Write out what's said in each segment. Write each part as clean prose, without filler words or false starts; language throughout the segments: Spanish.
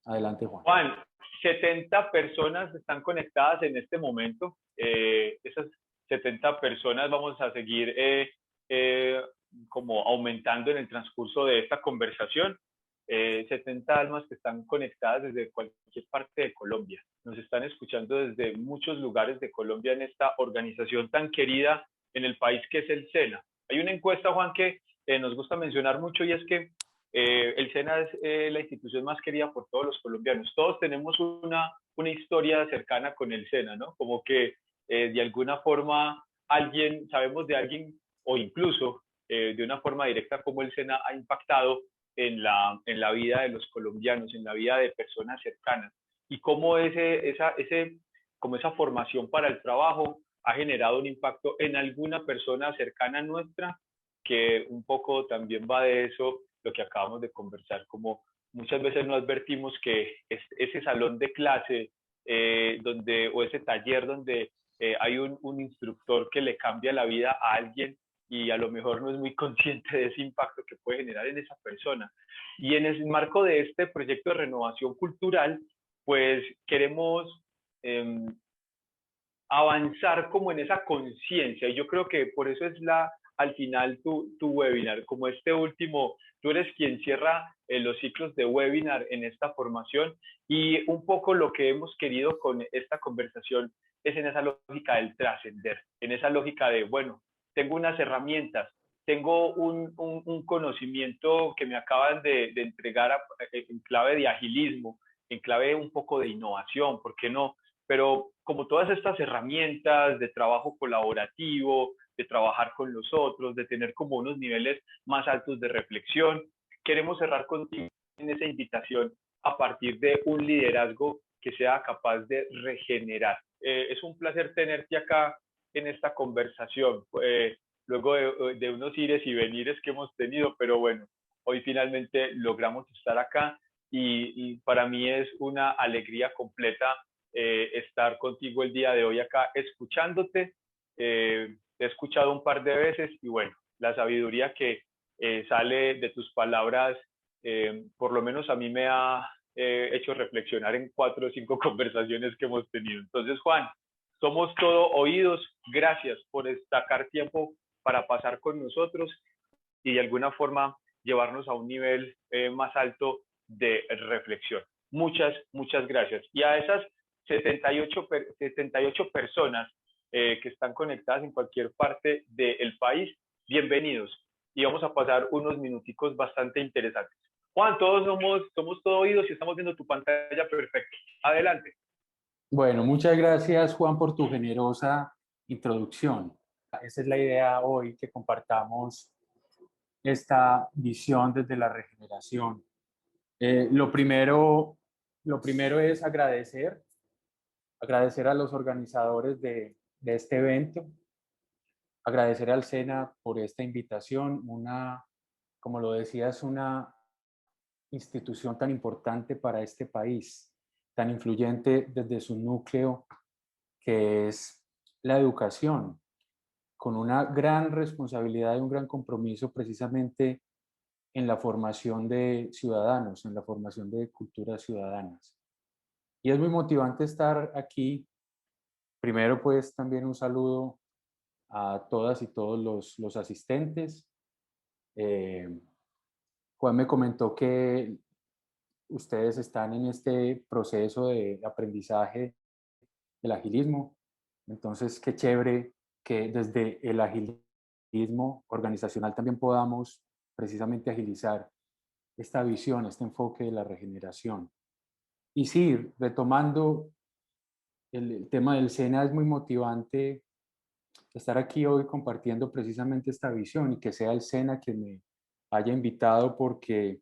Adelante, Juan. Juan, 70 personas están conectadas en este momento. Esas 70 personas vamos a seguir eh, como aumentando en el transcurso de esta conversación. 70 almas que están conectadas desde cualquier parte de Colombia. Nos están escuchando desde muchos lugares de Colombia en esta organización tan querida en el país que es el SENA. Hay una encuesta, Juan, que nos gusta mencionar mucho y es que el SENA es la institución más querida por todos los colombianos. Todos tenemos una historia cercana con el SENA, ¿no? Como que de alguna forma sabemos de alguien o incluso de una forma directa cómo el SENA ha impactado en la vida de los colombianos, en la vida de personas cercanas y cómo como esa formación para el trabajo ha generado un impacto en alguna persona cercana nuestra, que un poco también va de eso lo que acabamos de conversar, como muchas veces no advertimos que ese salón de clase o ese taller donde hay un instructor que le cambia la vida a alguien y a lo mejor no es muy consciente de ese impacto que puede generar en esa persona. Y en el marco de este proyecto de renovación cultural, pues queremos avanzar como en esa conciencia. Y yo creo que por eso es al final tu webinar, como este último, tú eres quien cierra los ciclos de webinar en esta formación y un poco lo que hemos querido con esta conversación es en esa lógica del trascender, en esa lógica de, bueno, tengo unas herramientas, tengo un conocimiento que me acaban de entregar en clave de agilismo, en clave un poco de innovación, ¿por qué no? Pero como todas estas herramientas de trabajo colaborativo, de trabajar con los otros, de tener como unos niveles más altos de reflexión, queremos cerrar contigo en esa invitación a partir de un liderazgo que sea capaz de regenerar. Es un placer tenerte acá en esta conversación, luego de unos ires y venires que hemos tenido, pero bueno, hoy finalmente logramos estar acá y para mí es una alegría completa estar contigo el día de hoy acá escuchándote. Te he escuchado un par de veces y bueno, la sabiduría que sale de tus palabras, por lo menos a mí me ha hecho reflexionar en 4 o 5 conversaciones que hemos tenido. Entonces, Juan, somos todo oídos. Gracias por destacar tiempo para pasar con nosotros y de alguna forma llevarnos a un nivel más alto de reflexión. Muchas gracias. Y a esas 78 personas que están conectadas en cualquier parte del país, bienvenidos. Y vamos a pasar unos minuticos bastante interesantes. Juan, todos somos todo oídos y estamos viendo tu pantalla perfecta. Adelante. Bueno, muchas gracias, Juan, por tu generosa introducción. Esa es la idea hoy, que compartamos esta visión desde la regeneración. Lo primero es agradecer a los organizadores de este evento, agradecer al SENA por esta invitación, como lo decía, es una institución tan importante para este país, tan influyente desde su núcleo, que es la educación, con una gran responsabilidad y un gran compromiso precisamente en la formación de ciudadanos, en la formación de culturas ciudadanas. Y es muy motivante estar aquí. Primero, pues también un saludo a todas y todos los asistentes. Juan me comentó que ustedes están en este proceso de aprendizaje del agilismo. Entonces, qué chévere que desde el agilismo organizacional también podamos precisamente agilizar esta visión, este enfoque de la regeneración. Y sí, retomando el tema del SENA, es muy motivante estar aquí hoy compartiendo precisamente esta visión y que sea el SENA quien me haya invitado, porque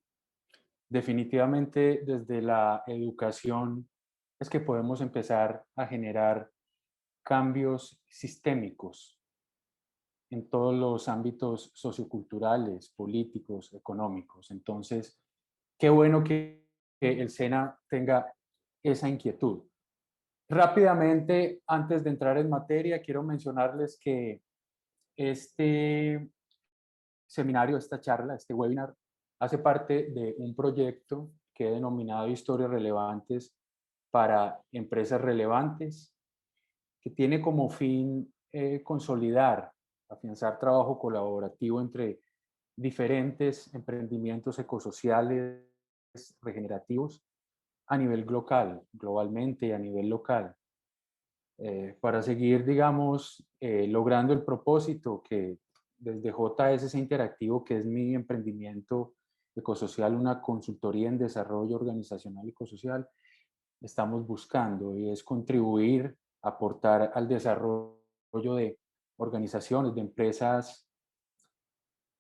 definitivamente desde la educación es que podemos empezar a generar cambios sistémicos en todos los ámbitos socioculturales, políticos, económicos. Entonces, qué bueno que el SENA tenga esa inquietud. Rápidamente, antes de entrar en materia, quiero mencionarles que este seminario, esta charla, este webinar, hace parte de un proyecto que he denominado historias relevantes para empresas relevantes, que tiene como fin consolidar, afianzar trabajo colaborativo entre diferentes emprendimientos ecosociales regenerativos a nivel globalmente y a nivel local, para seguir, digamos, logrando el propósito que desde JSC Interactivo, que es mi emprendimiento ecosocial, una consultoría en desarrollo organizacional ecosocial, estamos buscando, y es contribuir, aportar al desarrollo de organizaciones, de empresas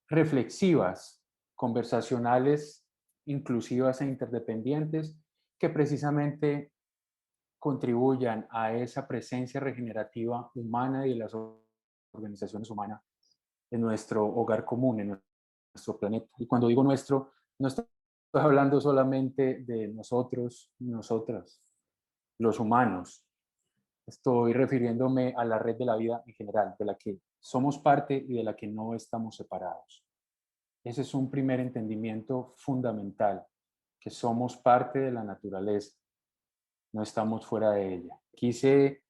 reflexivas, conversacionales, inclusivas e interdependientes, que precisamente contribuyan a esa presencia regenerativa humana y de las organizaciones humanas en nuestro hogar común, en nuestro planeta. Y cuando digo nuestro, no estoy hablando solamente de nosotros, nosotras, los humanos. Estoy refiriéndome a la red de la vida en general, de la que somos parte y de la que no estamos separados. Ese es un primer entendimiento fundamental, que somos parte de la naturaleza, no estamos fuera de ella. Quise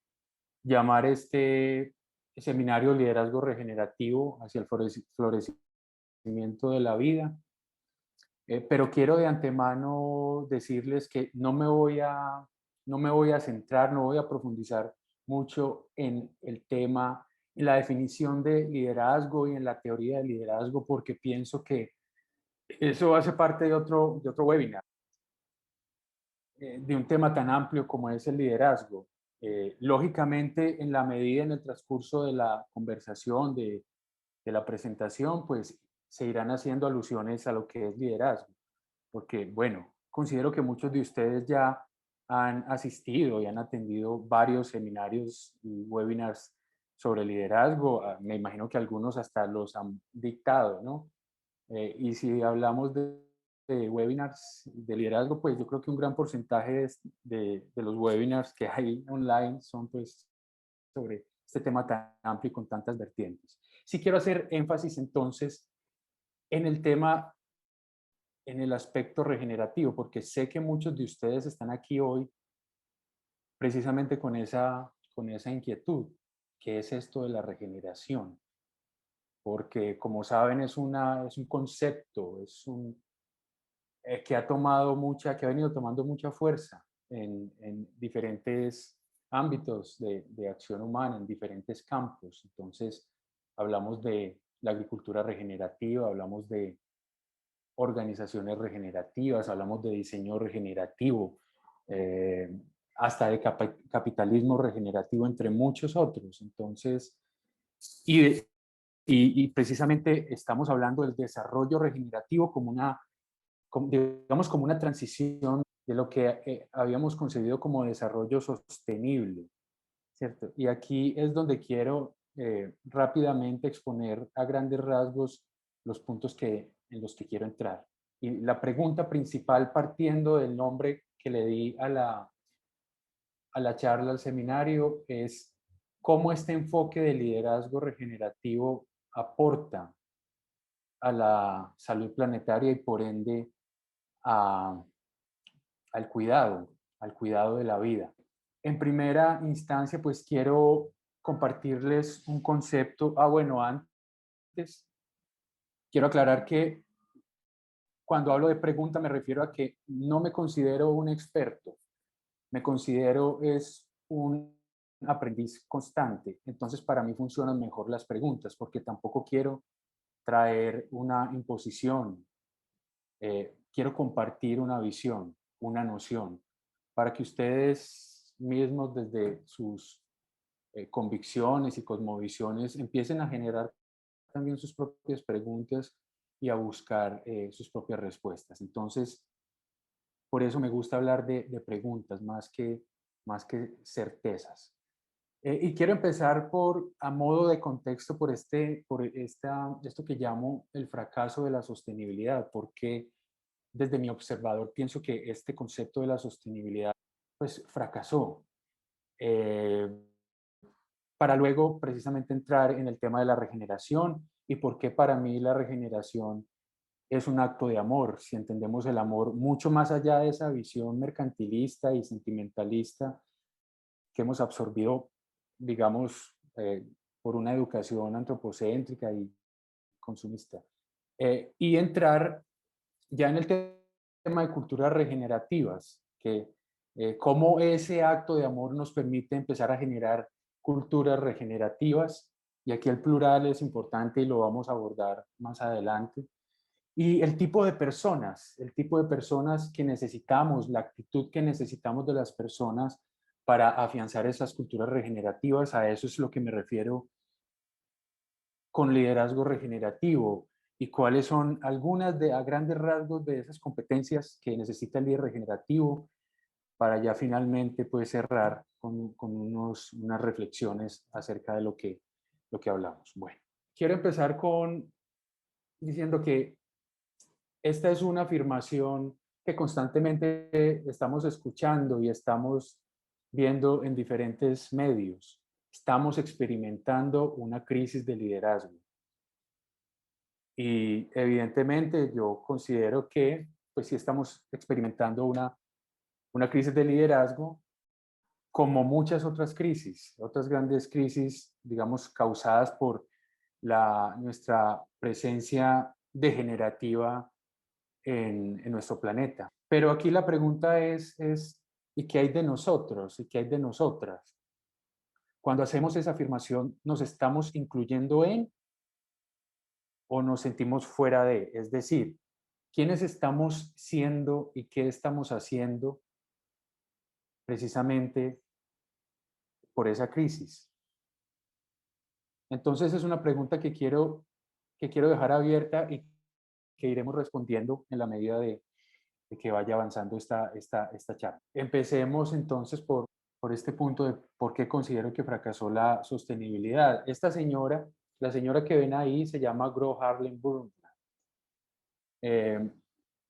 llamar este seminario Liderazgo Regenerativo hacia el florecimiento de la vida, pero quiero de antemano decirles que no me voy a centrar, no voy a profundizar mucho en el tema, en la definición de liderazgo y en la teoría del liderazgo, porque pienso que eso hace parte de otro webinar, de un tema tan amplio como es el liderazgo. Lógicamente, en la medida, en el transcurso de la conversación, de la presentación, pues se irán haciendo alusiones a lo que es liderazgo, porque, bueno, considero que muchos de ustedes ya han asistido y han atendido varios seminarios y webinars sobre liderazgo. Me imagino que algunos hasta los han dictado, ¿no? Y si hablamos de webinars de liderazgo, pues yo creo que un gran porcentaje de los webinars que hay online son pues sobre este tema tan amplio y con tantas vertientes. Sí quiero hacer énfasis entonces en el tema, en el aspecto regenerativo, porque sé que muchos de ustedes están aquí hoy precisamente con esa inquietud, que es esto de la regeneración, porque como saben es un concepto, que ha tomado mucha, que ha venido tomando mucha fuerza en diferentes ámbitos de acción humana, en diferentes campos. Entonces, hablamos de la agricultura regenerativa, hablamos de organizaciones regenerativas, hablamos de diseño regenerativo, eh, hasta de capitalismo regenerativo, entre muchos otros. Entonces, y, y precisamente estamos hablando del desarrollo regenerativo como una, digamos, como una transición de lo que habíamos concebido como desarrollo sostenible, ¿cierto? Y aquí es donde quiero rápidamente exponer a grandes rasgos los puntos en los que quiero entrar. Y la pregunta principal, partiendo del nombre que le di a la charla, al seminario, es cómo este enfoque de liderazgo regenerativo aporta a la salud planetaria y por ende a, al cuidado de la vida. En primera instancia, pues quiero compartirles un concepto. Bueno, antes quiero aclarar que cuando hablo de pregunta me refiero a que no me considero un experto, me considero es un aprendiz constante. Entonces, para mí funcionan mejor las preguntas, porque tampoco quiero traer una imposición, quiero compartir una visión, una noción, para que ustedes mismos desde sus convicciones y cosmovisiones empiecen a generar también sus propias preguntas y a buscar sus propias respuestas. Entonces, por eso me gusta hablar de preguntas más que certezas. Y quiero empezar a modo de contexto, esto que llamo el fracaso de la sostenibilidad, porque desde mi observador pienso que este concepto de la sostenibilidad pues fracasó. Eh, para luego precisamente entrar en el tema de la regeneración y por qué para mí la regeneración es un acto de amor, si entendemos el amor mucho más allá de esa visión mercantilista y sentimentalista que hemos absorbido, digamos, por una educación antropocéntrica y consumista. Y entrar ya en el tema de culturas regenerativas, que cómo ese acto de amor nos permite empezar a generar culturas regenerativas, y aquí el plural es importante y lo vamos a abordar más adelante, y el tipo de personas que necesitamos, la actitud que necesitamos de las personas para afianzar esas culturas regenerativas, a eso es lo que me refiero con liderazgo regenerativo y cuáles son algunas a grandes rasgos de esas competencias que necesita el líder regenerativo para ya finalmente pues cerrar con unas reflexiones acerca de lo que hablamos. Bueno, quiero empezar diciendo que esta es una afirmación que constantemente estamos escuchando y estamos viendo en diferentes medios. Estamos experimentando una crisis de liderazgo. Y evidentemente yo considero que pues sí estamos experimentando una crisis de liderazgo como muchas otras grandes crisis, digamos, causadas por nuestra presencia degenerativa en nuestro planeta. Pero aquí la pregunta es, ¿y qué hay de nosotros? ¿Y qué hay de nosotras? Cuando hacemos esa afirmación, ¿nos estamos incluyendo en o nos sentimos fuera de? Es decir, ¿quiénes estamos siendo y qué estamos haciendo precisamente por esa crisis? Entonces es una pregunta que quiero dejar abierta y que iremos respondiendo en la medida de que vaya avanzando esta charla. Empecemos entonces por este punto de por qué considero que fracasó la sostenibilidad. Esta señora, la señora que ven ahí, se llama Gro Harlem Brundtland.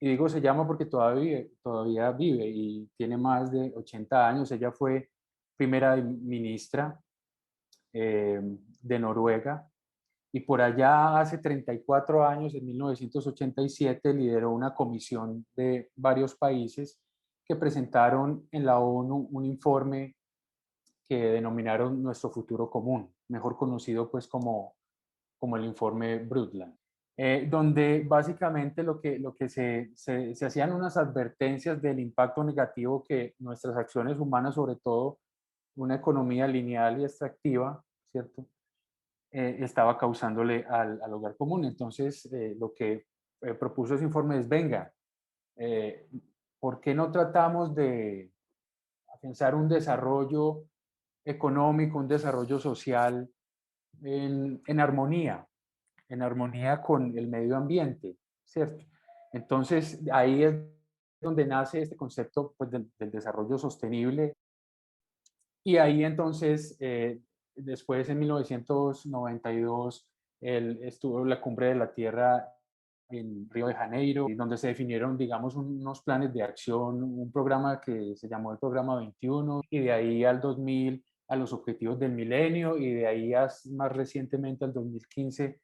Y digo se llama porque todavía vive y tiene más de 80 años. Ella fue primera ministra de Noruega y por allá hace 34 años, en 1987, lideró una comisión de varios países que presentaron en la ONU un informe que denominaron Nuestro Futuro Común, mejor conocido pues como el informe Brundtland, donde básicamente lo que se hacían unas advertencias del impacto negativo que nuestras acciones humanas, sobre todo una economía lineal y extractiva, ¿cierto? Estaba causándole al hogar común. Entonces, lo que propuso ese informe es, venga, eh, ¿por qué no tratamos de afianzar un desarrollo económico, un desarrollo social en armonía con el medio ambiente, ¿cierto? Entonces, ahí es donde nace este concepto pues, del desarrollo sostenible. Y ahí entonces, después en 1992, estuvo la Cumbre de la Tierra en Río de Janeiro, donde se definieron, digamos, unos planes de acción, un programa que se llamó el Programa 21, y de ahí al 2000 a los objetivos del milenio, y de ahí más recientemente al 2015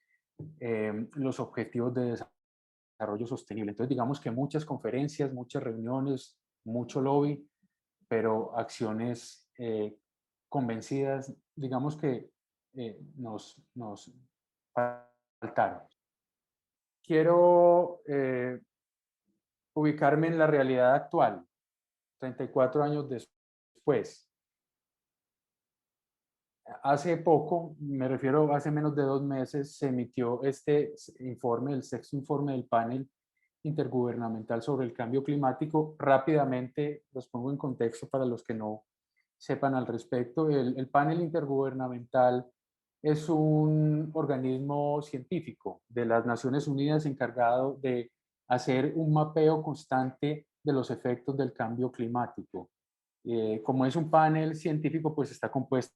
los objetivos de desarrollo sostenible. Entonces, digamos que muchas conferencias, muchas reuniones, mucho lobby, pero acciones convencidas, digamos que nos faltaron. Quiero ubicarme en la realidad actual, 34 años después. Hace poco, me refiero hace menos de 2 meses, se emitió este informe, el sexto informe del panel intergubernamental sobre el cambio climático. Rápidamente los pongo en contexto para los que no sepan al respecto. El panel intergubernamental es un organismo científico de las Naciones Unidas encargado de hacer un mapeo constante de los efectos del cambio climático. Como es un panel científico, pues está compuesto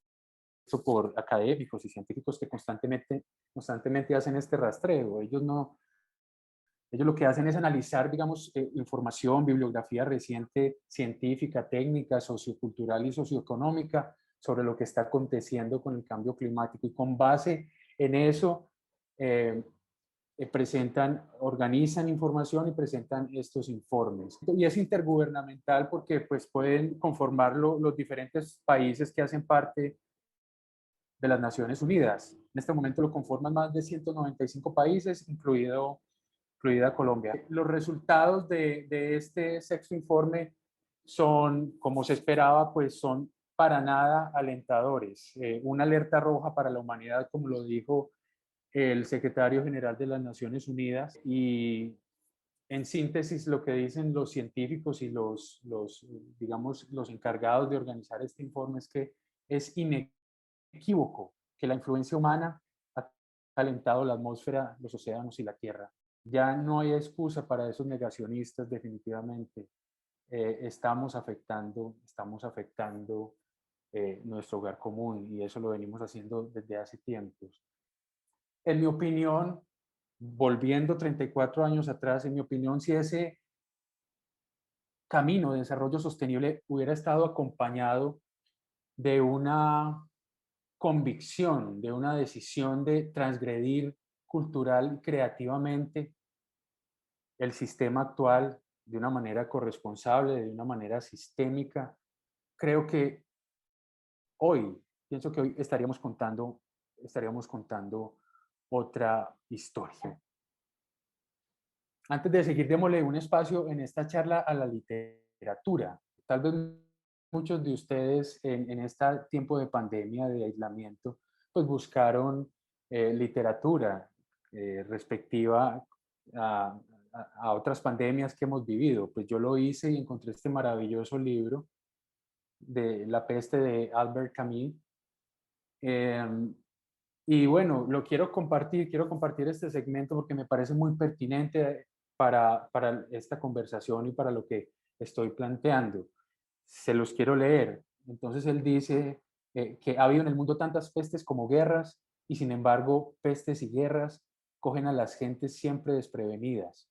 por académicos y científicos que constantemente hacen este rastreo. Ellos lo que hacen es analizar, digamos, información, bibliografía reciente, científica, técnica, sociocultural y socioeconómica sobre lo que está aconteciendo con el cambio climático. Y con base en eso, organizan información y presentan estos informes. Y es intergubernamental porque pues, pueden conformarlo los diferentes países que hacen parte de las Naciones Unidas. En este momento lo conforman más de 195 países, incluida Colombia. Los resultados de este sexto informe son, como se esperaba, pues son para nada alentadores. Una alerta roja para la humanidad, como lo dijo el secretario general de las Naciones Unidas. Y en síntesis, lo que dicen los científicos y digamos, los encargados de organizar este informe es que es inequívoco que la influencia humana ha calentado la atmósfera, los océanos y la tierra. Ya no hay excusa para esos negacionistas, definitivamente. Estamos afectando nuestro hogar común y eso lo venimos haciendo desde hace tiempos. En mi opinión, volviendo 34 años atrás, en mi opinión, si ese camino de desarrollo sostenible hubiera estado acompañado de una convicción, de una decisión de transgredir cultural y creativamente el sistema actual de una manera corresponsable, de una manera sistémica, creo que hoy, pienso que hoy estaríamos contando otra historia. Antes de seguir, démosle un espacio en esta charla a la literatura. Tal vez muchos de ustedes en este tiempo de pandemia, de aislamiento, pues buscaron literatura respectiva a, a otras pandemias que hemos vivido. Pues yo lo hice y encontré este maravilloso libro de La peste de Albert Camus. Em, y bueno, quiero compartir este segmento porque me parece muy pertinente para esta conversación y para lo que estoy planteando. Se los quiero leer. Entonces él dice que ha habido en el mundo tantas pestes como guerras y sin embargo pestes y guerras cogen a las gentes siempre desprevenidas.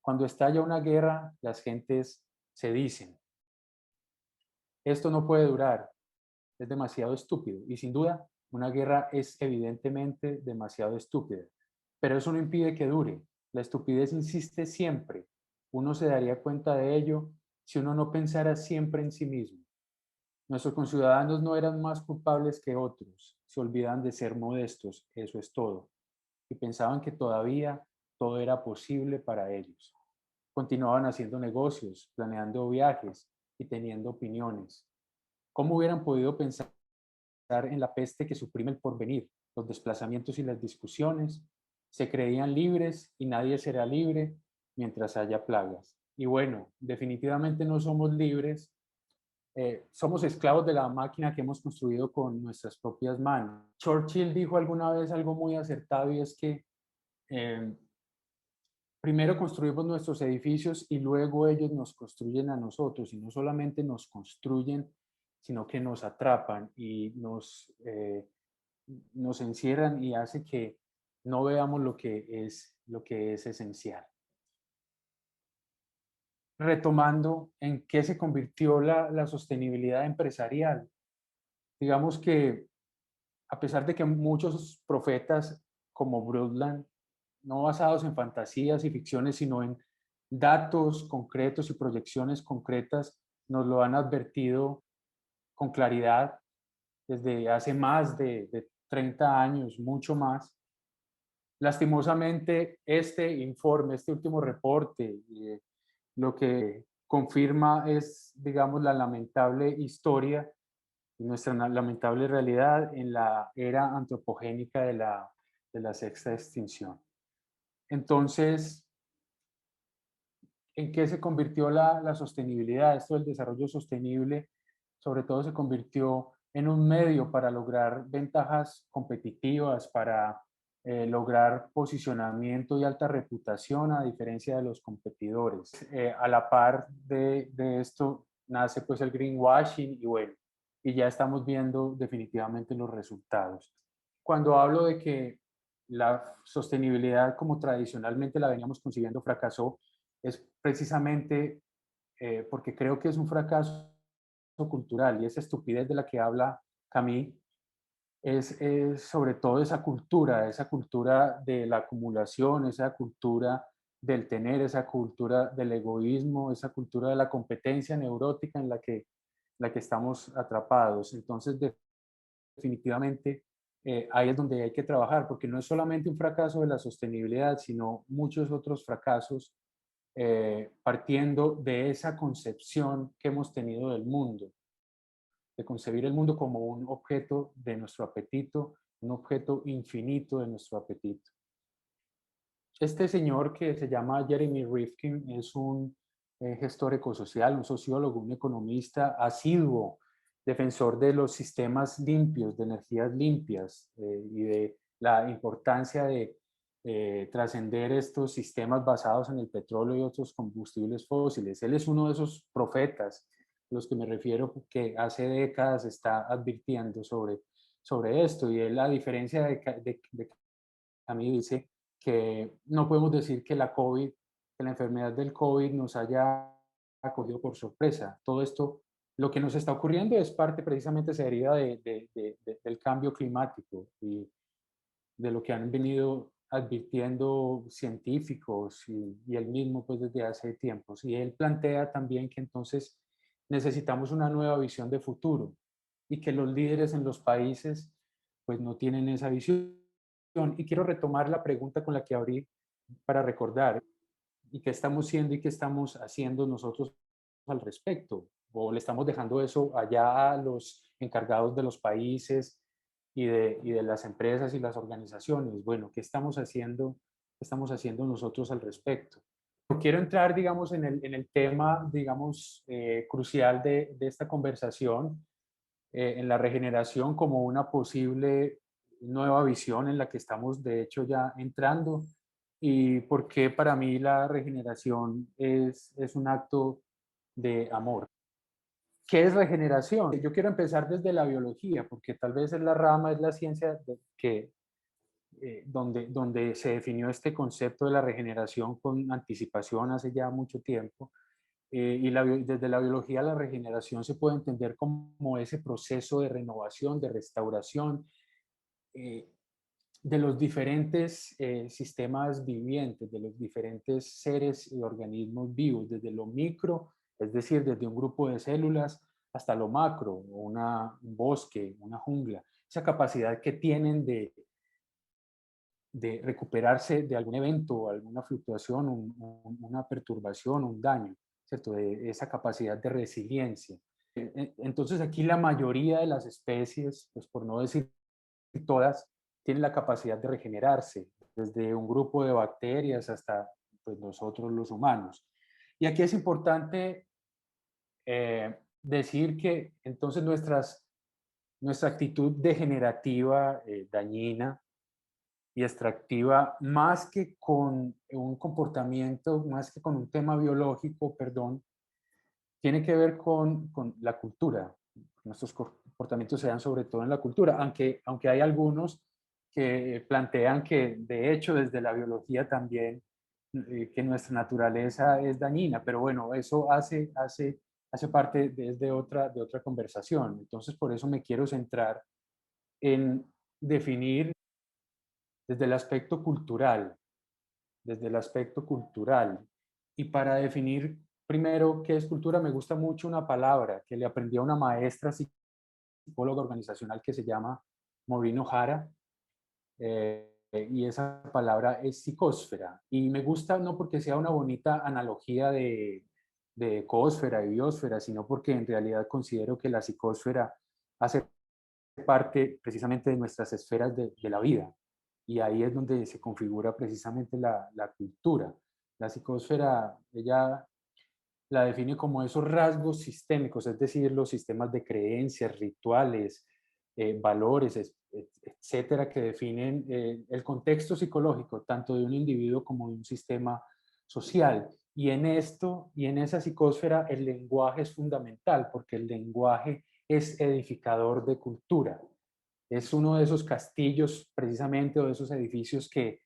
Cuando estalla una guerra, las gentes se dicen, esto no puede durar, es demasiado estúpido. Y sin duda, una guerra es evidentemente demasiado estúpida. Pero eso no impide que dure. La estupidez insiste siempre. Uno se daría cuenta de ello si uno no pensara siempre en sí mismo. Nuestros conciudadanos no eran más culpables que otros. Se olvidan de ser modestos, eso es todo. Y pensaban que todavía todo era posible para ellos. Continuaban haciendo negocios, planeando viajes y teniendo opiniones. ¿Cómo hubieran podido pensar en la peste que suprime el porvenir, los desplazamientos y las discusiones? Se creían libres y nadie será libre mientras haya plagas. Y bueno, definitivamente no somos libres, somos esclavos de la máquina que hemos construido con nuestras propias manos. Churchill dijo alguna vez algo muy acertado y es que eh, primero construimos nuestros edificios y luego ellos nos construyen a nosotros, y no solamente nos construyen, sino que nos atrapan y nos encierran y hace que no veamos lo que es esencial. Retomando, ¿en qué se convirtió la sostenibilidad empresarial? Digamos que a pesar de que muchos profetas como Brundtland, no basados en fantasías y ficciones, sino en datos concretos y proyecciones concretas, nos lo han advertido con claridad desde hace más de 30 años, mucho más. Lastimosamente, este informe, este último reporte, lo que confirma es, digamos, la lamentable historia y nuestra lamentable realidad en la era antropogénica de la sexta extinción. Entonces, ¿en qué se convirtió la sostenibilidad? Esto del desarrollo sostenible, sobre todo se convirtió en un medio para lograr ventajas competitivas, para lograr posicionamiento y alta reputación a diferencia de los competidores. A la par de esto nace pues el greenwashing y bueno, y ya estamos viendo definitivamente los resultados. Cuando hablo de que la sostenibilidad como tradicionalmente la veníamos concibiendo fracasó, es precisamente porque creo que es un fracaso cultural y esa estupidez de la que habla Camus es sobre todo esa cultura de la acumulación, esa cultura del tener, esa cultura del egoísmo, esa cultura de la competencia neurótica en la que estamos atrapados. Entonces, definitivamente, ahí es donde hay que trabajar, porque no es solamente un fracaso de la sostenibilidad, sino muchos otros fracasos partiendo de esa concepción que hemos tenido del mundo, de concebir el mundo como un objeto de nuestro apetito, un objeto infinito de nuestro apetito. Este señor que se llama Jeremy Rifkin es un gestor ecosocial, un sociólogo, un economista asiduo, defensor de los sistemas limpios, de energías limpias y de la importancia de trascender estos sistemas basados en el petróleo y otros combustibles fósiles. Él es uno de esos profetas a los que me refiero que hace décadas está advirtiendo sobre esto y él, a diferencia de Camille, dice que no podemos decir que que la enfermedad del COVID nos haya acogido por sorpresa. Todo esto, lo que nos está ocurriendo es parte precisamente, se deriva del cambio climático y de lo que han venido advirtiendo científicos y él mismo pues desde hace tiempos. Y él plantea también que entonces necesitamos una nueva visión de futuro y que los líderes en los países pues no tienen esa visión. Y quiero retomar la pregunta con la que abrí para recordar y qué estamos siendo y qué estamos haciendo nosotros al respecto. O le estamos dejando eso allá a los encargados de los países y de las empresas y las organizaciones. Bueno, qué estamos haciendo nosotros al respecto? Quiero entrar, digamos, en el tema, digamos, crucial de esta conversación, en la regeneración como una posible nueva visión en la que estamos, de hecho, ya entrando, y por qué para mí la regeneración es un acto de amor. ¿Qué es regeneración? Yo quiero empezar desde la biología, porque tal vez es la rama, es la ciencia donde se definió este concepto de la regeneración con anticipación hace ya mucho tiempo. Desde la biología la regeneración se puede entender como ese proceso de renovación, de restauración eh, de los diferentes sistemas vivientes, de los diferentes seres y organismos vivos, desde lo micro, es decir, desde un grupo de células, hasta lo macro, un bosque, una jungla. Esa capacidad que tienen de recuperarse de algún evento, alguna fluctuación, una perturbación, un daño, ¿cierto? De esa capacidad de resiliencia. Entonces aquí la mayoría de las especies, pues por no decir todas, tienen la capacidad de regenerarse, desde un grupo de bacterias hasta pues, nosotros los humanos. Y aquí es importante decir que entonces nuestra actitud degenerativa, dañina, y extractiva, más que con un comportamiento, más que con un tema biológico, perdón, tiene que ver con la cultura. Nuestros comportamientos se dan sobre todo en la cultura, aunque hay algunos que plantean que de hecho desde la biología también que nuestra naturaleza es dañina, pero bueno, eso hace parte de otra conversación. Entonces, por eso me quiero centrar en definir desde el aspecto cultural, desde el aspecto cultural. Y para definir primero qué es cultura, me gusta mucho una palabra que le aprendí a una maestra psicóloga organizacional que se llama Maureen O'Hara, y esa palabra es psicósfera. Y me gusta no porque sea una bonita analogía de ecósfera y biosfera, sino porque en realidad considero que la psicósfera hace parte precisamente de nuestras esferas de la vida. Y ahí es donde se configura precisamente la cultura. La psicosfera, ella la define como esos rasgos sistémicos, es decir, los sistemas de creencias, rituales, valores, etcétera, que definen el contexto psicológico, tanto de un individuo como de un sistema social. Y en esto, y en esa psicosfera, el lenguaje es fundamental, porque el lenguaje es edificador de cultura. Es uno de esos castillos, precisamente, o de esos edificios que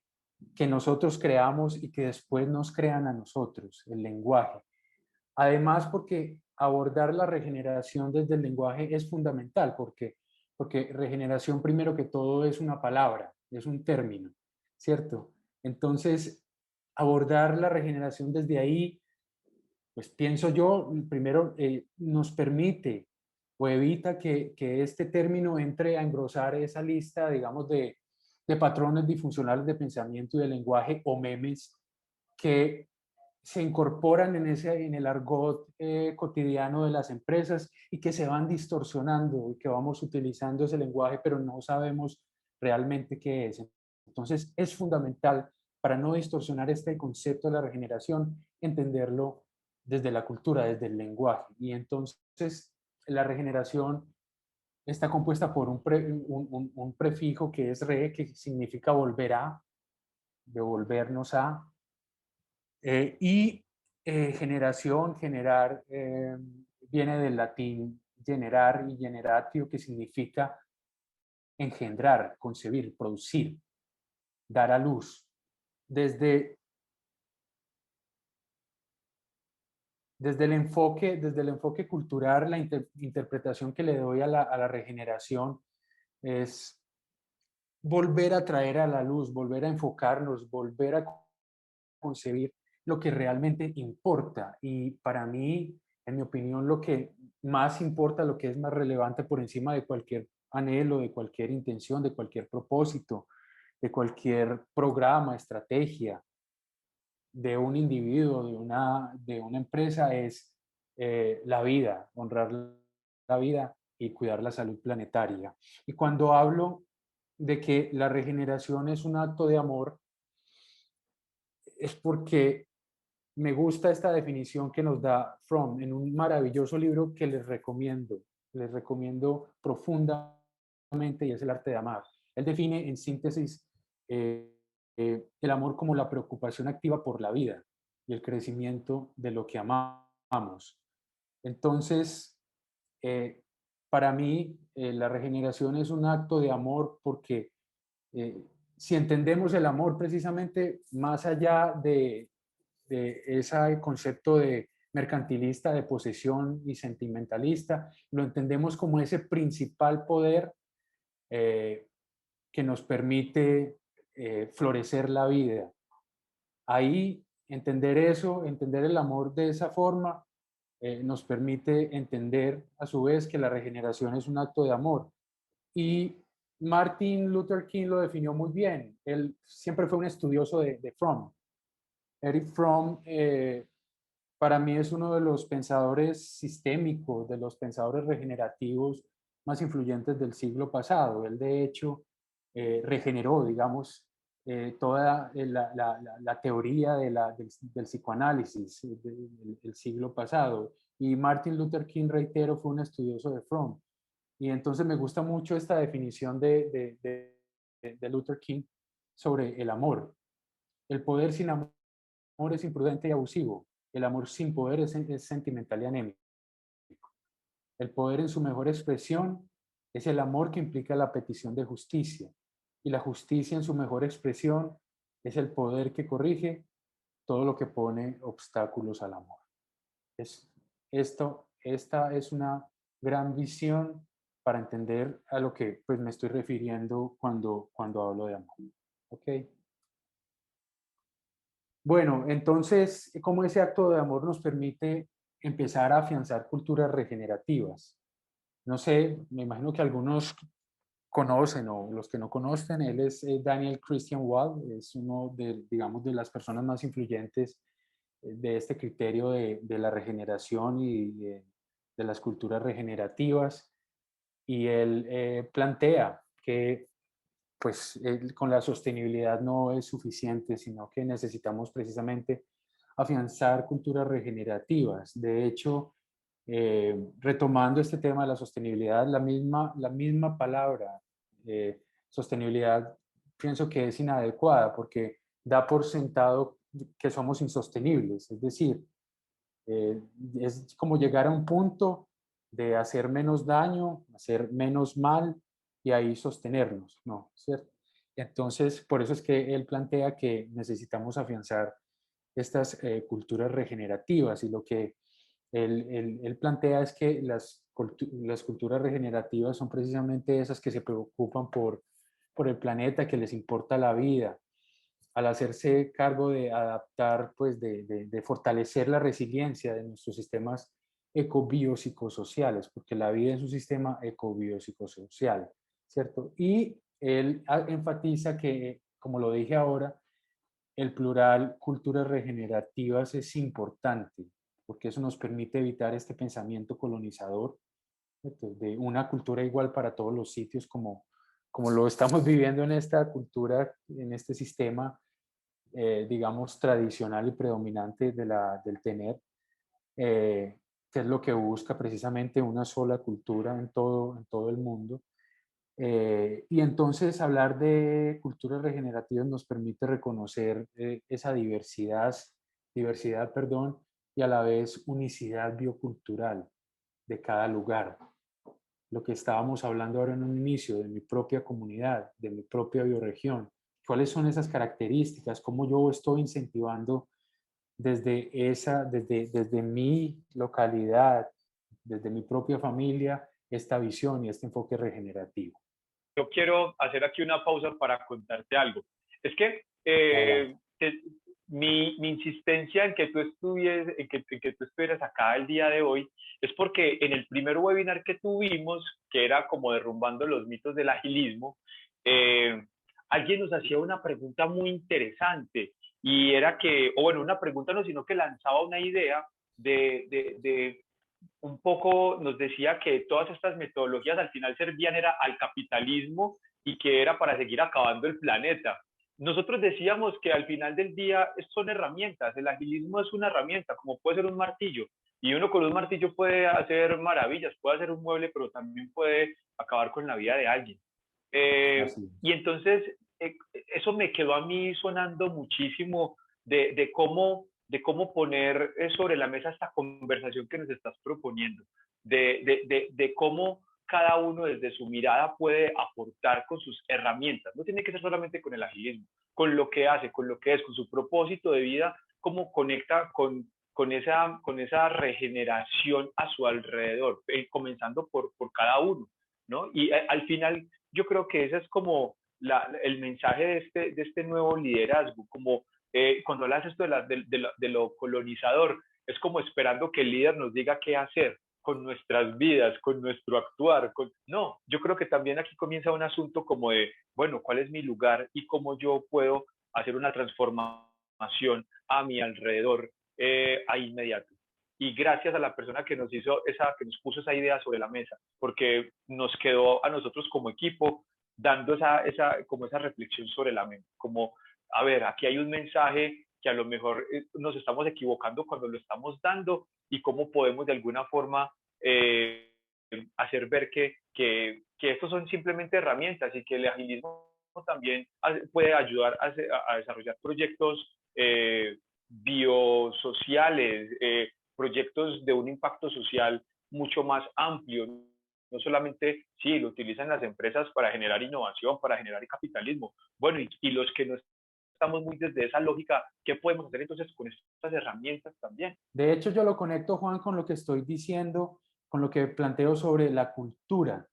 nosotros creamos y que después nos crean a nosotros, el lenguaje. Además, porque abordar la regeneración desde el lenguaje es fundamental, porque porque regeneración primero que todo es una palabra, es un término, ¿cierto? Entonces, abordar la regeneración desde ahí, pues pienso yo, primero nos permite o evita que este término entre a engrosar esa lista, digamos, de patrones disfuncionales de pensamiento y de lenguaje o memes que se incorporan en el argot cotidiano de las empresas y que se van distorsionando y que vamos utilizando ese lenguaje, pero no sabemos realmente qué es. Entonces, es fundamental para no distorsionar este concepto de la regeneración, entenderlo desde la cultura, desde el lenguaje. Y entonces, la regeneración está compuesta por un prefijo que es re, que significa volver a, devolvernos a, y generación, generar, viene del latín generar y generatio, que significa engendrar, concebir, producir, dar a luz. Desde, desde el enfoque cultural, la interpretación que le doy a la regeneración es volver a traer a la luz, volver a enfocarnos, volver a concebir lo que realmente importa. Y para mí, en mi opinión, lo que más importa, lo que es más relevante por encima de cualquier anhelo, de cualquier intención, de cualquier propósito, de cualquier programa, estrategia de un individuo, de una empresa, es la vida, honrar la vida y cuidar la salud planetaria. Y cuando hablo de que la regeneración es un acto de amor, es porque me gusta esta definición que nos da Fromm en un maravilloso libro que les recomiendo profundamente, y es El arte de amar. Él define en síntesis eh, el amor como la preocupación activa por la vida y el crecimiento de lo que amamos. Entonces, eh, para mí, la regeneración es un acto de amor porque si entendemos el amor precisamente más allá de ese concepto de mercantilista, de posesión y sentimentalista, lo entendemos como ese principal poder eh, que nos permite florecer la vida. Ahí, entender eso, entender el amor de esa forma, nos permite entender a su vez que la regeneración es un acto de amor. Y Martin Luther King lo definió muy bien. Él siempre fue un estudioso de Fromm. Eric Fromm para mí es uno de los pensadores sistémicos, de los pensadores regenerativos más influyentes del siglo pasado. Él, de hecho, regeneró, digamos, toda la teoría del psicoanálisis del siglo pasado. Y Martin Luther King, reitero, fue un estudioso de Fromm. Y entonces me gusta mucho esta definición de Luther King sobre el amor. El poder sin amor es imprudente y abusivo. El amor sin poder es sentimental y anémico. El poder en su mejor expresión es el amor que implica la petición de justicia. Y la justicia en su mejor expresión es el poder que corrige todo lo que pone obstáculos al amor. Es, esta es una gran visión para entender a lo que pues, me estoy refiriendo cuando hablo de amor. ¿Ok? Bueno, entonces, ¿cómo ese acto de amor nos permite empezar a afianzar culturas regenerativas? No sé, me imagino que algunos conocen o los que no conocen, él es Daniel Christian Wald, es uno de, digamos, de las personas más influyentes de este criterio de la regeneración y de las culturas regenerativas. Y él plantea que pues con la sostenibilidad no es suficiente, sino que necesitamos precisamente afianzar culturas regenerativas. De hecho, retomando este tema de la sostenibilidad, la misma palabra sostenibilidad pienso que es inadecuada porque da por sentado que somos insostenibles, es decir, eh, es como llegar a un punto de hacer menos daño, hacer menos mal y ahí sostenernos, ¿no? ¿Cierto? Entonces, por eso es que él plantea que necesitamos afianzar estas culturas regenerativas y lo que Él plantea es que las culturas regenerativas son precisamente esas que se preocupan por el planeta, que les importa la vida, al hacerse cargo de adaptar, pues de fortalecer la resiliencia de nuestros sistemas ecobiopsicosociales, porque la vida es un sistema ecobiopsicosocial, ¿cierto? Y él enfatiza que, como lo dije ahora, el plural culturas regenerativas es importante, porque eso nos permite evitar este pensamiento colonizador, ¿cierto? De una cultura igual para todos los sitios, como lo estamos viviendo en esta cultura, en este sistema, digamos, tradicional y predominante del tener, que es lo que busca precisamente una sola cultura en todo el mundo. Y entonces hablar de culturas regenerativas nos permite reconocer esa diversidad, perdón, y a la vez unicidad biocultural de cada lugar. Lo que estábamos hablando ahora en un inicio, de mi propia comunidad, de mi propia bioregión. ¿Cuáles son esas características? ¿Cómo yo estoy incentivando desde mi localidad, desde mi propia familia, esta visión y este enfoque regenerativo? Yo quiero hacer aquí una pausa para contarte algo. Es que Adelante. mi insistencia en que tú estudies, en que tú estuvieras acá el día de hoy, es porque en el primer webinar que tuvimos, que era como derrumbando los mitos del agilismo, alguien nos hacía una pregunta muy interesante y era que, o bueno, una pregunta no, sino que lanzaba una idea de un poco nos decía que todas estas metodologías al final servían era al capitalismo y que era para seguir acabando el planeta. Nosotros decíamos que al final del día son herramientas, el agilismo es una herramienta, como puede ser un martillo, y uno con un martillo puede hacer maravillas, puede hacer un mueble, pero también puede acabar con la vida de alguien. Así Y es. entonces eso me quedó a mí sonando muchísimo de cómo poner sobre la mesa esta conversación que nos estás proponiendo, de cómo cada uno desde su mirada puede aportar con sus herramientas. No tiene que ser solamente con el agilismo, con lo que hace, con lo que es, con su propósito de vida, cómo conecta con esa regeneración a su alrededor, comenzando por cada uno, ¿no? Y al final yo creo que ese es como el mensaje de este nuevo liderazgo, como cuando hablas esto de lo colonizador, es como esperando que el líder nos diga qué hacer con nuestras vidas, con nuestro actuar. No, yo creo que también aquí comienza un asunto como de, bueno, ¿cuál es mi lugar y cómo yo puedo hacer una transformación a mi alrededor a inmediato? Y gracias a la persona que nos hizo que nos puso esa idea sobre la mesa, porque nos quedó a nosotros como equipo dando como esa reflexión sobre la mente, como, a ver, aquí hay un mensaje que a lo mejor nos estamos equivocando cuando lo estamos dando y cómo podemos de alguna forma hacer ver que estos son simplemente herramientas y que el agilismo también puede ayudar a desarrollar proyectos biosociales, proyectos de un impacto social mucho más amplio. No solamente, sí, lo utilizan las empresas para generar innovación, para generar capitalismo. Bueno, y los que no estamos muy desde esa lógica, ¿qué podemos hacer entonces con estas herramientas también? De hecho, yo lo conecto, Juan, con lo que estoy diciendo, con lo que planteo sobre la cultura.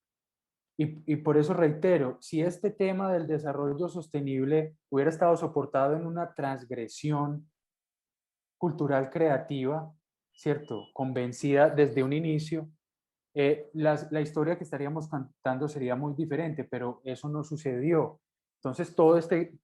Y por eso reitero, si este tema del desarrollo sostenible hubiera estado soportado en una transgresión cultural creativa, ¿cierto? Convencida desde un inicio, la historia que estaríamos contando sería muy diferente, pero eso no sucedió. Entonces, todo este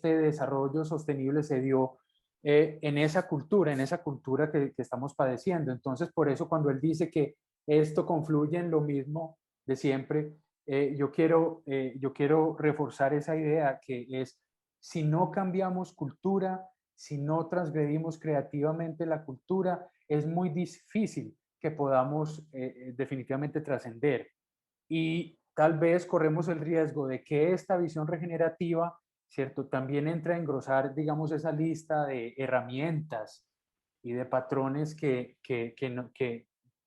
desarrollo sostenible se dio en esa cultura que estamos padeciendo. Entonces, por eso cuando él dice que esto confluye en lo mismo de siempre, yo quiero reforzar esa idea que es, si no cambiamos cultura, si no transgredimos creativamente la cultura, es muy difícil que podamos definitivamente trascender. Y tal vez corremos el riesgo de que esta visión regenerativa, ¿cierto? También entre a engrosar, digamos, esa lista de herramientas y de patrones que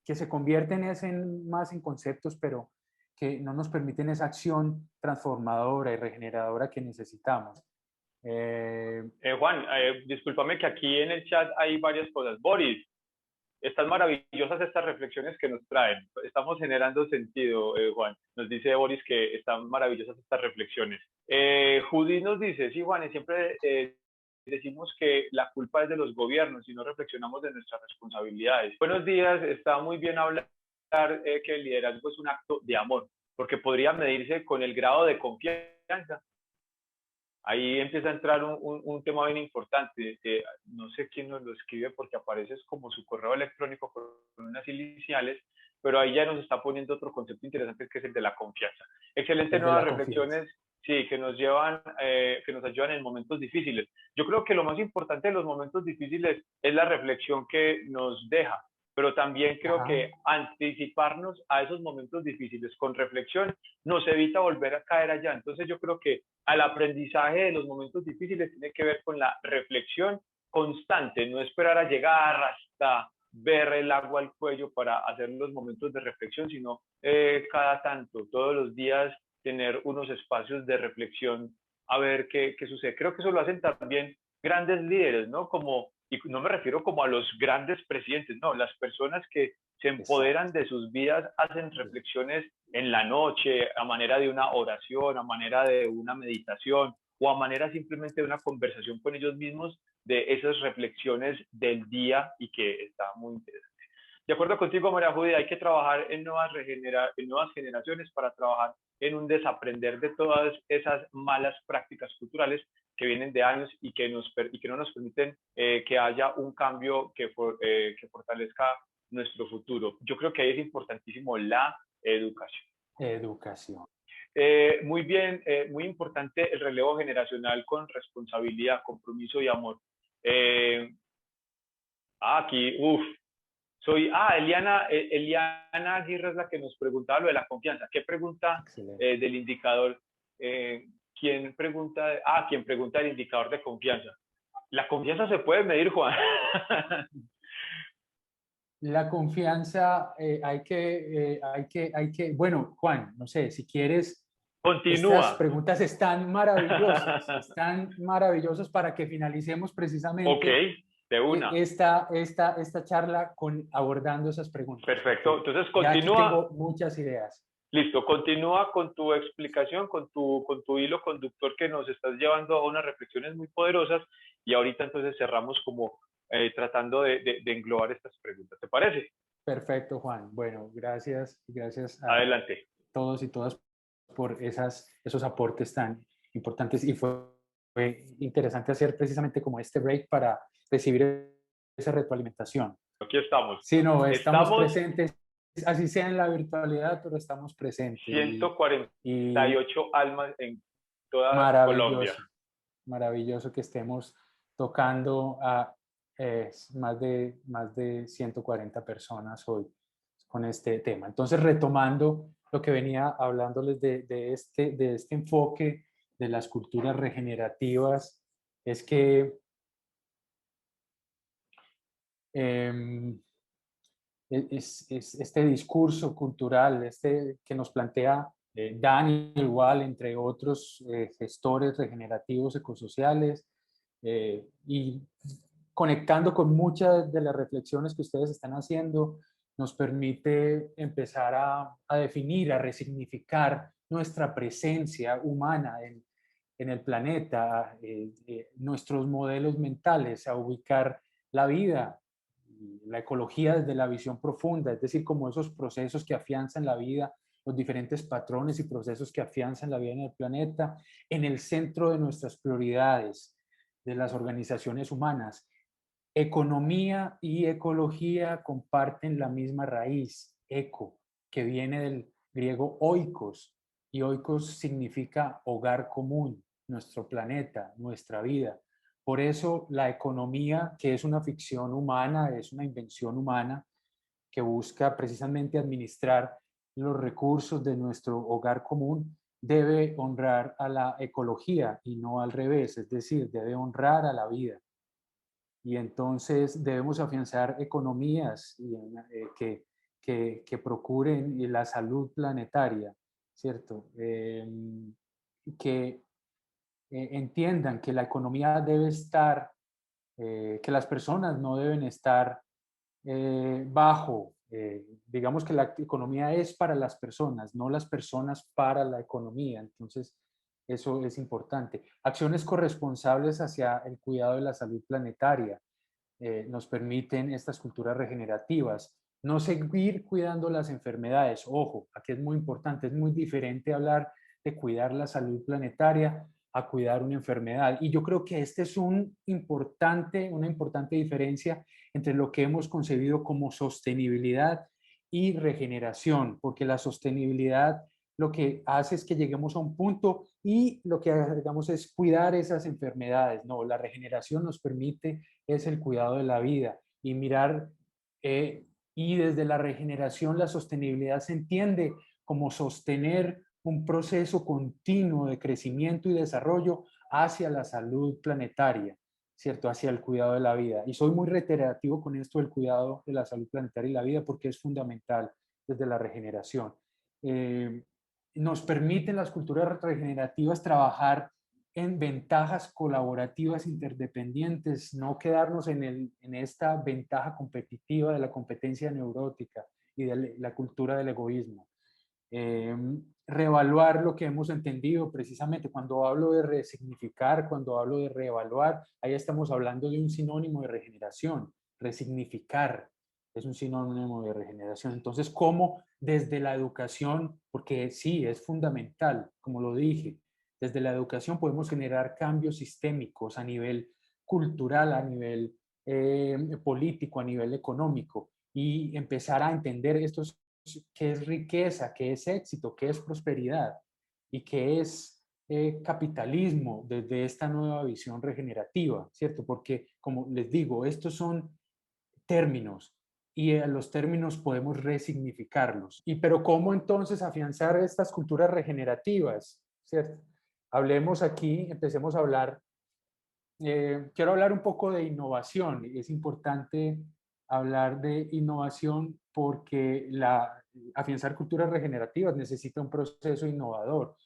se convierten más en conceptos, pero que no nos permiten esa acción transformadora y regeneradora que necesitamos. Eh, Juan, discúlpame que aquí en el chat hay varias cosas. Boris, Están maravillosas estas reflexiones que nos traen. Estamos generando sentido, Juan. Nos dice Boris que están maravillosas estas reflexiones. Judith nos dice, sí, Juan, y siempre decimos que la culpa es de los gobiernos y no reflexionamos de nuestras responsabilidades. Buenos días, está muy bien hablar que el liderazgo es un acto de amor, porque podría medirse con el grado de confianza. Ahí empieza a entrar un tema bien importante. No sé quién nos lo escribe porque aparece como su correo electrónico con unas iniciales, pero ahí ya nos está poniendo otro concepto interesante que es el de la confianza. Excelente El de nuevas la confianza. reflexiones, sí, que nos llevan, que nos ayudan en momentos difíciles. Yo creo que lo más importante de los momentos difíciles es la reflexión que nos deja, pero también creo Ajá. que anticiparnos a esos momentos difíciles con reflexión nos evita volver a caer allá. Entonces yo creo que al aprendizaje de los momentos difíciles tiene que ver con la reflexión constante, no esperar a llegar hasta ver el agua al cuello para hacer los momentos de reflexión, sino cada tanto, todos los días, tener unos espacios de reflexión a ver qué sucede. Creo que eso lo hacen también grandes líderes, ¿no? Como, y no me refiero como a los grandes presidentes, no, las personas que se empoderan Exacto. de sus vidas hacen reflexiones en la noche, a manera de una oración, a manera de una meditación o a manera simplemente de una conversación con ellos mismos de esas reflexiones del día y que está muy interesante. De acuerdo contigo, María Judía, hay que trabajar en nuevas generaciones para trabajar en un desaprender de todas esas malas prácticas culturales que vienen de años y que no nos permiten que haya un cambio que fortalezca nuestro futuro. Yo creo que ahí es importantísimo la educación. Educación. Muy bien, muy importante el relevo generacional con responsabilidad, compromiso y amor. Eh, aquí, Eliana Aguirre es la que nos preguntaba lo de la confianza. ¿Qué pregunta Excelente. del indicador? ¿Quién pregunta? ¿Quién pregunta el indicador de confianza? La confianza se puede medir, Juan. La confianza, bueno, Juan, no sé, si quieres, estas Continúa. preguntas están maravillosas para que finalicemos Ok, precisamente de una. esta charla abordando esas preguntas, Perfecto. porque Entonces ya aquí continúa. tengo muchas ideas. Listo, continúa con tu explicación, con tu hilo conductor que nos estás llevando a unas reflexiones muy poderosas y ahorita entonces cerramos como tratando de englobar estas preguntas. ¿Te parece? Perfecto, Juan. Bueno, gracias a Adelante. todos y todas por esos aportes tan importantes y fue interesante hacer precisamente como este break para recibir esa retroalimentación. Aquí estamos. Sí, no, estamos Estamos presentes, así sea en la virtualidad, pero estamos presentes y 148 almas en toda Colombia. maravilloso, maravilloso que estemos tocando a más de 140 personas hoy con este tema. Entonces, retomando lo que venía hablándoles de este enfoque de las culturas regenerativas, es que eh, es este discurso cultural, este que nos plantea Dan igual, entre otros gestores regenerativos ecosociales, y conectando con muchas de las reflexiones que ustedes están haciendo, nos permite empezar a definir, a resignificar nuestra presencia humana en el planeta, nuestros modelos mentales, a ubicar la vida, la ecología desde la visión profunda, es decir, como esos procesos que afianzan la vida, los diferentes patrones y procesos que afianzan la vida en el planeta, en el centro de nuestras prioridades, de las organizaciones humanas. Economía y ecología comparten la misma raíz, eco, que viene del griego oikos, y oikos significa hogar común, nuestro planeta, nuestra vida. Por eso la economía, que es una ficción humana, es una invención humana que busca precisamente administrar los recursos de nuestro hogar común, debe honrar a la ecología y no al revés, es decir, debe honrar a la vida. Y entonces debemos afianzar economías que procuren la salud planetaria, ¿cierto? Que entiendan que la economía debe estar, que las personas no deben estar bajo. Digamos que la economía es para las personas, no las personas para la economía. Entonces, eso es importante. Acciones corresponsables hacia el cuidado de la salud planetaria nos permiten estas culturas regenerativas. No seguir cuidando las enfermedades. Ojo, aquí es muy importante, es muy diferente hablar de cuidar la salud planetaria a cuidar una enfermedad. Y yo creo que este es una importante diferencia entre lo que hemos concebido como sostenibilidad y regeneración, porque la sostenibilidad lo que hace es que lleguemos a un punto y lo que hagamos es cuidar esas enfermedades. No, la regeneración nos permite es el cuidado de la vida y mirar, y desde la regeneración la sostenibilidad se entiende como sostener un proceso continuo de crecimiento y desarrollo hacia la salud planetaria, ¿cierto? Hacia el cuidado de la vida. Y soy muy reiterativo con esto del cuidado de la salud planetaria y la vida porque es fundamental desde la regeneración. Eh, Nos permiten las culturas regenerativas trabajar en ventajas colaborativas interdependientes, no quedarnos en esta ventaja competitiva de la competencia neurótica y de la cultura del egoísmo. Eh, Reevaluar lo que hemos entendido precisamente cuando hablo de resignificar, cuando hablo de reevaluar, ahí estamos hablando de un sinónimo de regeneración. Resignificar es un sinónimo de regeneración. Entonces, ¿cómo desde la educación, porque sí, es fundamental, como lo dije, desde la educación podemos generar cambios sistémicos a nivel cultural, a nivel político, a nivel económico y empezar a entender estos qué es riqueza, qué es éxito, qué es prosperidad y qué es capitalismo desde esta nueva visión regenerativa, ¿cierto? Porque, como les digo, estos son términos y a los términos podemos resignificarlos. Pero ¿cómo entonces afianzar estas culturas regenerativas, ¿cierto? Hablemos aquí, empecemos a hablar. Quiero hablar un poco de innovación. Es importante hablar de innovación porque afianzar culturas regenerativas necesita un proceso innovador.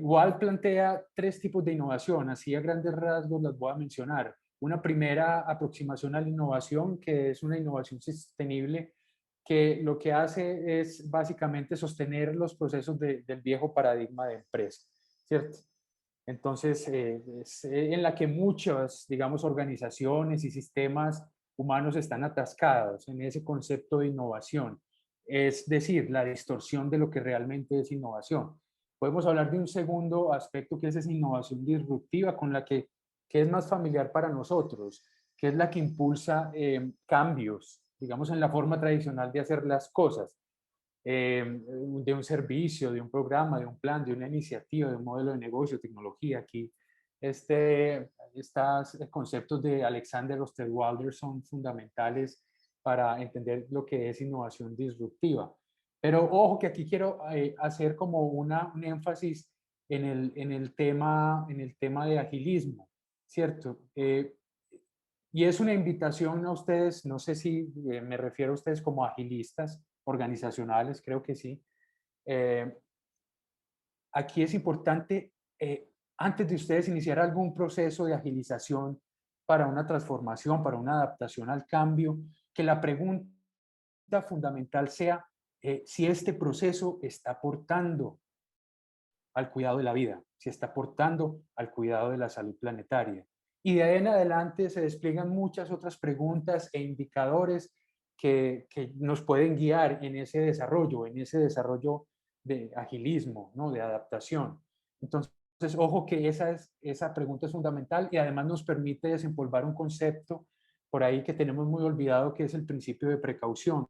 Wall plantea tres tipos de innovación, así a grandes rasgos las voy a mencionar. Una primera aproximación a la innovación, que es una innovación sostenible, que lo que hace es básicamente sostener los procesos del viejo paradigma de empresa, ¿cierto? Entonces, es en la que muchas, digamos, organizaciones y sistemas humanos están atascados en ese concepto de innovación, es decir, la distorsión de lo que realmente es innovación. Podemos hablar de un segundo aspecto que es esa innovación disruptiva con la que es más familiar para nosotros, que es la que impulsa cambios, digamos, en la forma tradicional de hacer las cosas, de un servicio, de un programa, de un plan, de una iniciativa, de un modelo de negocio, tecnología. Aquí, estos conceptos de Alexander Osterwalder son fundamentales para entender lo que es innovación disruptiva. Pero ojo que aquí quiero hacer como un énfasis en el tema de agilismo, ¿cierto? Y es una invitación a ustedes, no sé si me refiero a ustedes como agilistas organizacionales, creo que sí. Eh, Aquí es importante, antes de ustedes iniciar algún proceso de agilización para una transformación, para una adaptación al cambio, que la pregunta fundamental sea si este proceso está aportando al cuidado de la vida, si está aportando al cuidado de la salud planetaria. Y de ahí en adelante se despliegan muchas otras preguntas e indicadores que nos pueden guiar en ese desarrollo de agilismo, ¿no? De adaptación. Entonces, ojo que esa pregunta es fundamental y además nos permite desempolvar un concepto por ahí que tenemos muy olvidado, que es el principio de precaución,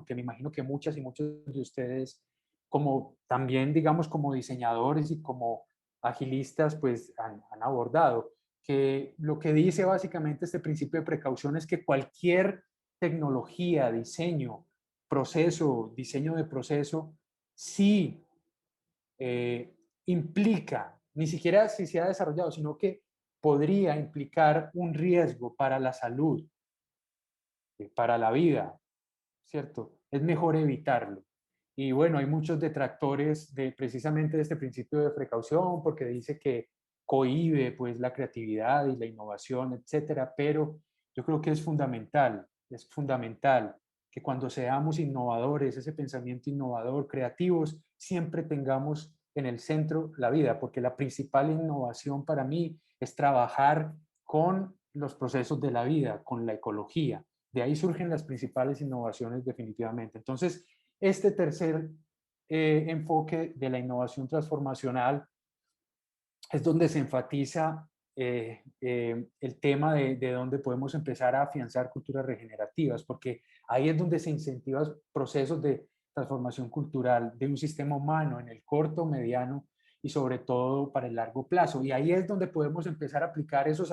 que me imagino que muchas y muchos de ustedes, como también, digamos, como diseñadores y como agilistas, pues han abordado, que lo que dice básicamente este principio de precaución es que cualquier tecnología, diseño de proceso, sí implica, ni siquiera si se ha desarrollado, sino que podría implicar un riesgo para la salud, para la vida, ¿cierto? Es mejor evitarlo. Y bueno, hay muchos detractores de precisamente de este principio de precaución porque dice que cohíbe pues la creatividad y la innovación, etcétera, pero yo creo que es fundamental. es fundamental que cuando seamos innovadores, ese pensamiento innovador, creativos, siempre tengamos en el centro la vida, porque la principal innovación para mí es trabajar con los procesos de la vida, con la ecología. De ahí surgen las principales innovaciones definitivamente. Entonces, este tercer enfoque de la innovación transformacional es donde se enfatiza el tema de dónde podemos empezar a afianzar culturas regenerativas, porque ahí es donde se incentivan procesos de transformación cultural de un sistema humano en el corto, mediano y sobre todo para el largo plazo. Y ahí es donde podemos empezar a aplicar esos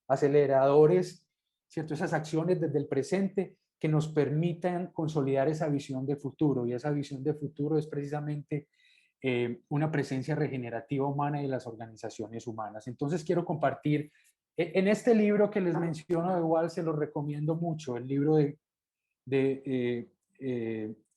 aceleradores, ¿cierto? Esas acciones desde el presente que nos permitan consolidar esa visión de futuro. Y esa visión de futuro es precisamente una presencia regenerativa humana y de las organizaciones humanas. Entonces quiero compartir, en este libro que les menciono, igual se lo recomiendo mucho, el libro de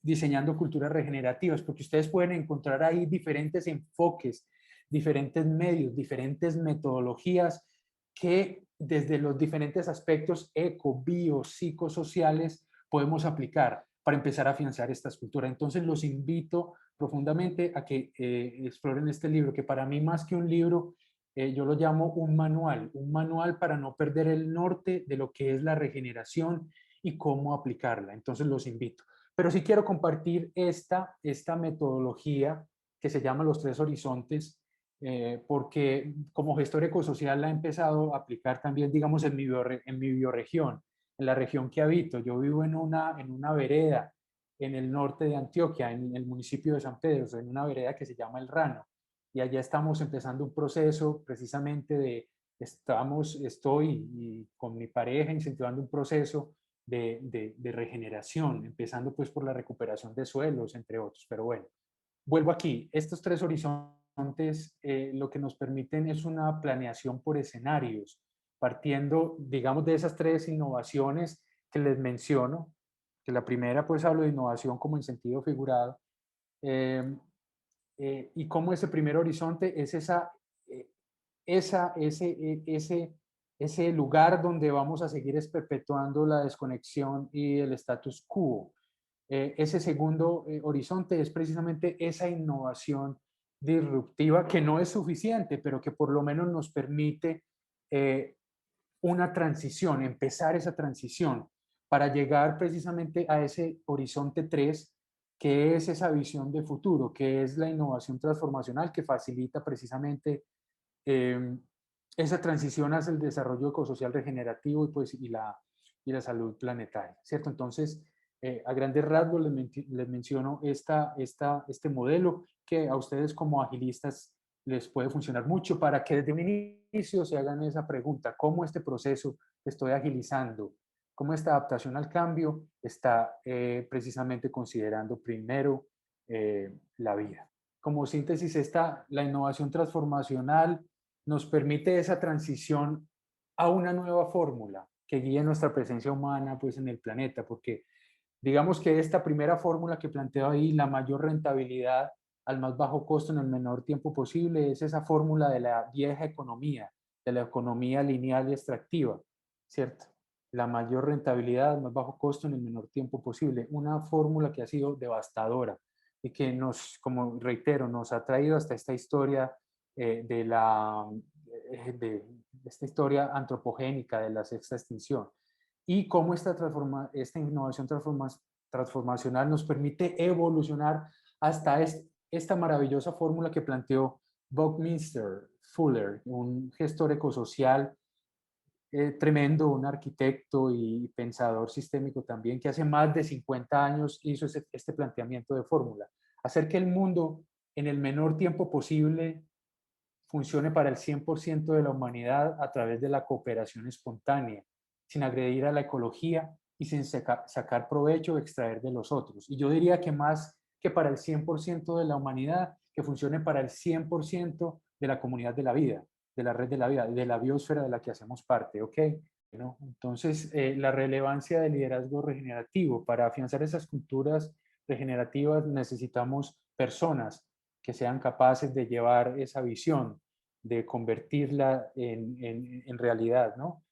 Diseñando Culturas Regenerativas, porque ustedes pueden encontrar ahí diferentes enfoques, diferentes medios, diferentes metodologías que desde los diferentes aspectos eco, bio, psicosociales podemos aplicar para empezar a afianzar estas culturas. Entonces los invito profundamente a que exploren este libro, que para mí más que un libro, yo lo llamo un manual para no perder el norte de lo que es la regeneración y cómo aplicarla. Entonces los invito. Pero sí quiero compartir esta metodología que se llama los tres horizontes, porque como gestor ecosocial la he empezado a aplicar también, digamos, en mi bioregión, en la región que habito. Yo vivo en una vereda en el norte de Antioquia, en el municipio de San Pedro, en una vereda que se llama El Rano. Y allá estamos empezando un proceso precisamente estoy y con mi pareja incentivando un proceso de regeneración, empezando pues por la recuperación de suelos, entre otros. Pero bueno, vuelvo aquí. Estos tres horizontes lo que nos permiten es una planeación por escenarios, partiendo, digamos, de esas tres innovaciones que les menciono, que la primera pues hablo de innovación como en sentido figurado, eh, y cómo ese primer horizonte es eh, esa, ese lugar donde vamos a seguir perpetuando la desconexión y el status quo. Ese segundo horizonte es precisamente esa innovación disruptiva que no es suficiente, pero que por lo menos nos permite eh, una transición, empezar esa transición para llegar precisamente a ese horizonte 3 que es esa visión de futuro, que es la innovación transformacional que facilita precisamente eh, esa transición hacia el desarrollo ecosocial regenerativo y la salud planetaria, ¿cierto? Entonces, a grandes rasgos les menciono este modelo que a ustedes como agilistas les puede funcionar mucho para que desde un inicio se hagan esa pregunta, ¿cómo este proceso estoy agilizando? ¿Cómo esta adaptación al cambio está precisamente considerando primero la vida? Como síntesis, la innovación transformacional nos permite esa transición a una nueva fórmula que guíe nuestra presencia humana pues, en el planeta, porque digamos que esta primera fórmula que planteo ahí, la mayor rentabilidad al más bajo costo en el menor tiempo posible, es esa fórmula de la vieja economía, de la economía lineal y extractiva, ¿cierto? La mayor rentabilidad al más bajo costo en el menor tiempo posible, una fórmula que ha sido devastadora y que nos, como reitero, nos ha traído hasta esta historia de esta historia antropogénica de la sexta extinción y cómo esta innovación transformacional nos permite evolucionar hasta esta maravillosa fórmula que planteó Buckminster Fuller, un gestor ecosocial tremendo, un arquitecto y pensador sistémico también, que hace más de 50 años hizo este planteamiento de fórmula. Hacer que el mundo en el menor tiempo posible funcione para el 100% de la humanidad a través de la cooperación espontánea, sin agredir a la ecología y sin sacar provecho o extraer de los otros. Y yo diría que más que para el 100% de la humanidad, que funcione para el 100% de la comunidad de la vida, de la red de la vida, de la biosfera de la que hacemos parte, ¿ok? ¿No? Entonces, la relevancia del liderazgo regenerativo. Para afianzar esas culturas regenerativas necesitamos personas que sean capaces de llevar esa visión, de convertirla en realidad, ¿no?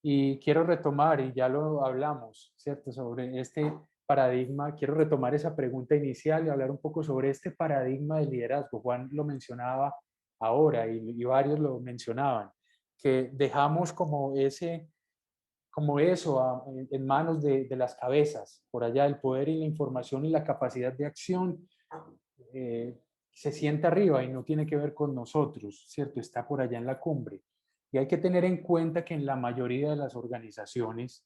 Y quiero retomar, y ya lo hablamos, ¿cierto? Sobre este paradigma, quiero retomar esa pregunta inicial y hablar un poco sobre este paradigma del liderazgo. Juan lo mencionaba ahora y varios lo mencionaban, que dejamos como como eso en manos de las cabezas, por allá el poder y la información y la capacidad de acción eh, se sienta arriba y no tiene que ver con nosotros, ¿cierto? Está por allá en la cumbre. Y hay que tener en cuenta que en la mayoría de las organizaciones,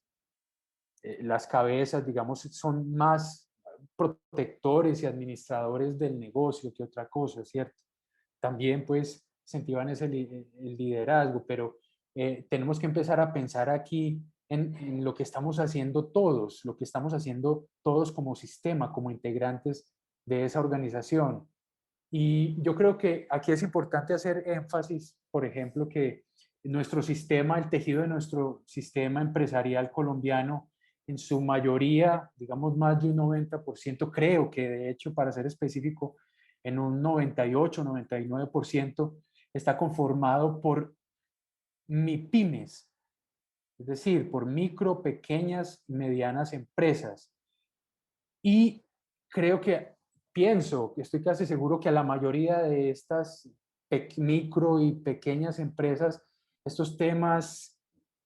las cabezas, digamos, son más protectores y administradores del negocio que otra cosa, ¿cierto? También, pues, incentivan el liderazgo, pero tenemos que empezar a pensar aquí en lo que estamos haciendo todos, lo que estamos haciendo todos como sistema, como integrantes de esa organización. Y yo creo que aquí es importante hacer énfasis, por ejemplo, que nuestro sistema, el tejido de nuestro sistema empresarial colombiano, en su mayoría, digamos más de un 90%, creo que de hecho, para ser específico, en un 98, 99%, está conformado por MIPIMES, es decir, por micro, pequeñas, medianas empresas. Y creo que, pienso, estoy casi seguro que a la mayoría de estas micro y pequeñas empresas, estos temas,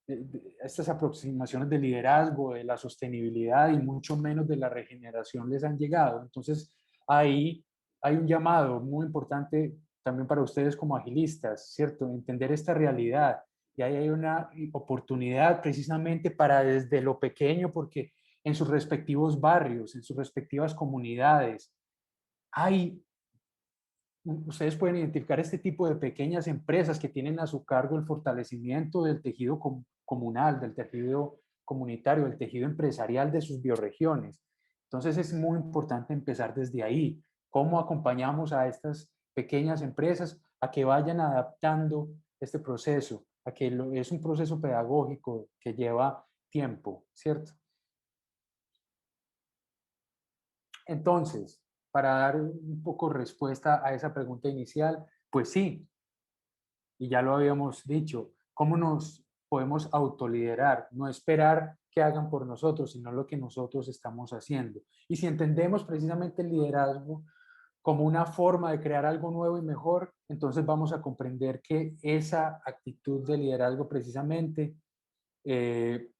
estas aproximaciones de liderazgo, de la sostenibilidad y mucho menos de la regeneración les han llegado. Entonces, ahí hay un llamado muy importante también para ustedes como agilistas, ¿cierto? Entender esta realidad. Y ahí hay una oportunidad precisamente para desde lo pequeño, porque en sus respectivos barrios, en sus respectivas comunidades. Hay, ustedes pueden identificar este tipo de pequeñas empresas que tienen a su cargo el fortalecimiento del tejido comunal, del tejido comunitario, del tejido empresarial de sus bioregiones. Entonces es muy importante empezar desde ahí. ¿Cómo acompañamos a estas pequeñas empresas a que vayan adaptando este proceso? A que es un proceso pedagógico que lleva tiempo, ¿cierto? Entonces, para dar un poco respuesta a esa pregunta inicial, pues sí, y ya lo habíamos dicho, ¿cómo nos podemos autoliderar? No esperar que hagan por nosotros, sino lo que nosotros estamos haciendo. Y si entendemos precisamente el liderazgo como una forma de crear algo nuevo y mejor, entonces vamos a comprender que esa actitud de liderazgo precisamente eh,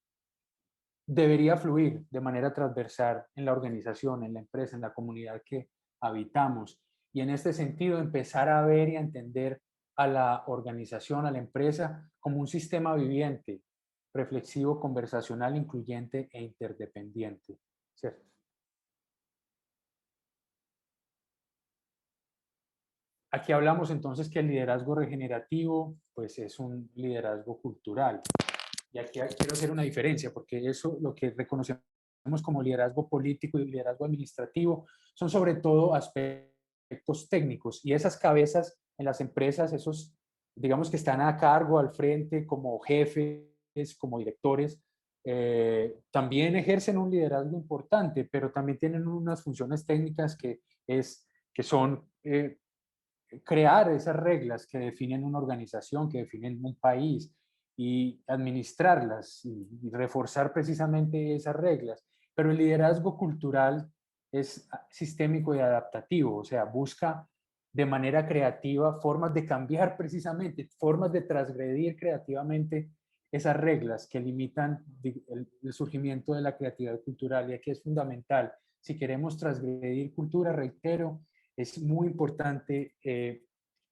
debería fluir de manera transversal en la organización, en la empresa, en la comunidad que habitamos. Y en este sentido, empezar a ver y a entender a la organización, a la empresa, como un sistema viviente, reflexivo, conversacional, incluyente e interdependiente. ¿Cierto? Aquí hablamos entonces que el liderazgo regenerativo, pues es un liderazgo cultural. Y aquí quiero hacer una diferencia, porque eso, lo que reconocemos como liderazgo político y liderazgo administrativo, son sobre todo aspectos técnicos. Y esas cabezas en las empresas, esos, digamos que están a cargo, al frente, como jefes, como directores, también ejercen un liderazgo importante, pero también tienen unas funciones técnicas que son crear esas reglas que definen una organización, que definen un país y administrarlas y reforzar precisamente esas reglas. Pero el liderazgo cultural es sistémico y adaptativo, o sea, busca de manera creativa formas de cambiar precisamente, formas de transgredir creativamente esas reglas que limitan el surgimiento de la creatividad cultural. Y aquí es fundamental. Si queremos transgredir cultura, reitero, es muy importante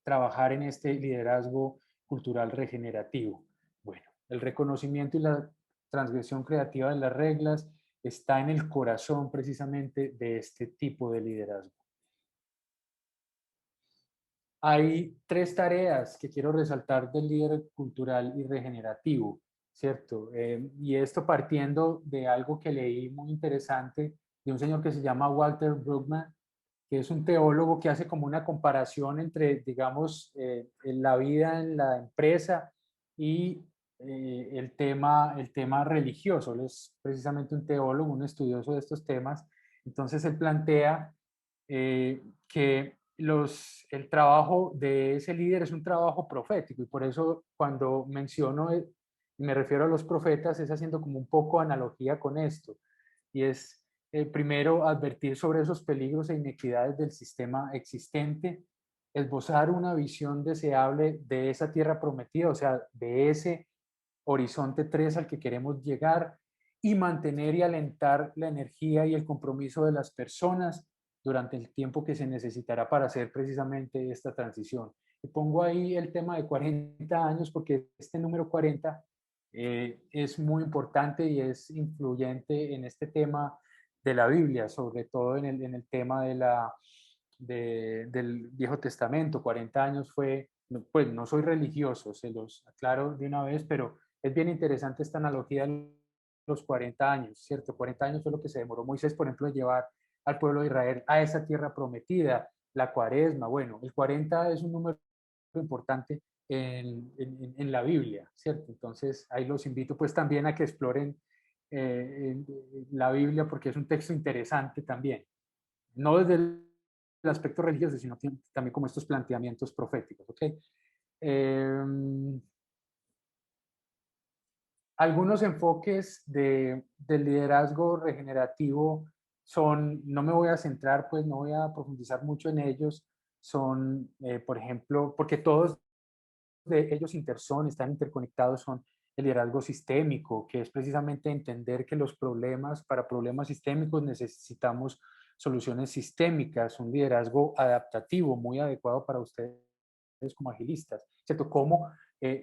trabajar en este liderazgo cultural regenerativo. Bueno, el reconocimiento y la transgresión creativa de las reglas está en el corazón precisamente de este tipo de liderazgo. Hay tres tareas que quiero resaltar del líder cultural y regenerativo, ¿cierto? Y esto partiendo de algo que leí muy interesante de un señor que se llama Walter Brueggemann, que es un teólogo que hace como una comparación entre, digamos, la vida en la empresa y el tema religioso. Él es precisamente un teólogo, un estudioso de estos temas. Entonces, él plantea que el trabajo de ese líder es un trabajo profético y por eso cuando menciono y me refiero a los profetas, es haciendo como un poco analogía con esto, y es primero advertir sobre esos peligros e inequidades del sistema existente, esbozar una visión deseable de esa tierra prometida, o sea, de ese horizonte 3 al que queremos llegar, y mantener y alentar la energía y el compromiso de las personas durante el tiempo que se necesitará para hacer precisamente esta transición. Y pongo ahí el tema de 40 años porque este número 40 es muy importante y es influyente en este tema de la Biblia, sobre todo en el tema del Viejo Testamento. 40 años fue, pues no soy religioso, se los aclaro de una vez, pero es bien interesante esta analogía de los 40 años, ¿cierto? 40 años fue lo que se demoró Moisés, por ejemplo, de llevar al pueblo de Israel a esa tierra prometida, la cuaresma. Bueno, el 40 es un número importante en la Biblia, ¿cierto? Entonces, ahí los invito pues también a que exploren la Biblia porque es un texto interesante también, no desde el aspecto religioso, sino también como estos planteamientos proféticos, ¿ok? Eh, algunos enfoques del liderazgo regenerativo son, no me voy a centrar, pues no voy a profundizar mucho en ellos, son, por ejemplo, porque todos de ellos están interconectados, son el liderazgo sistémico, que es precisamente entender que los problemas, para problemas sistémicos necesitamos soluciones sistémicas, un liderazgo adaptativo muy adecuado para ustedes como agilistas, ¿cierto? Cómo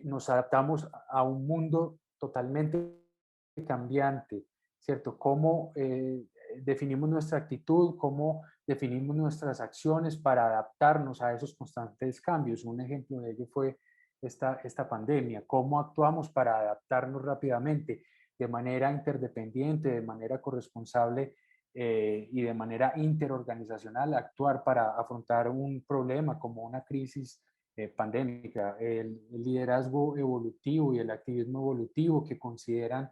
nos adaptamos a un mundo totalmente cambiante, ¿cierto? Cómo definimos nuestra actitud, cómo definimos nuestras acciones para adaptarnos a esos constantes cambios. Un ejemplo de ello fue esta pandemia, cómo actuamos para adaptarnos rápidamente, de manera interdependiente, de manera corresponsable y de manera interorganizacional, actuar para afrontar un problema como una crisis pandémica, el liderazgo evolutivo y el activismo evolutivo que consideran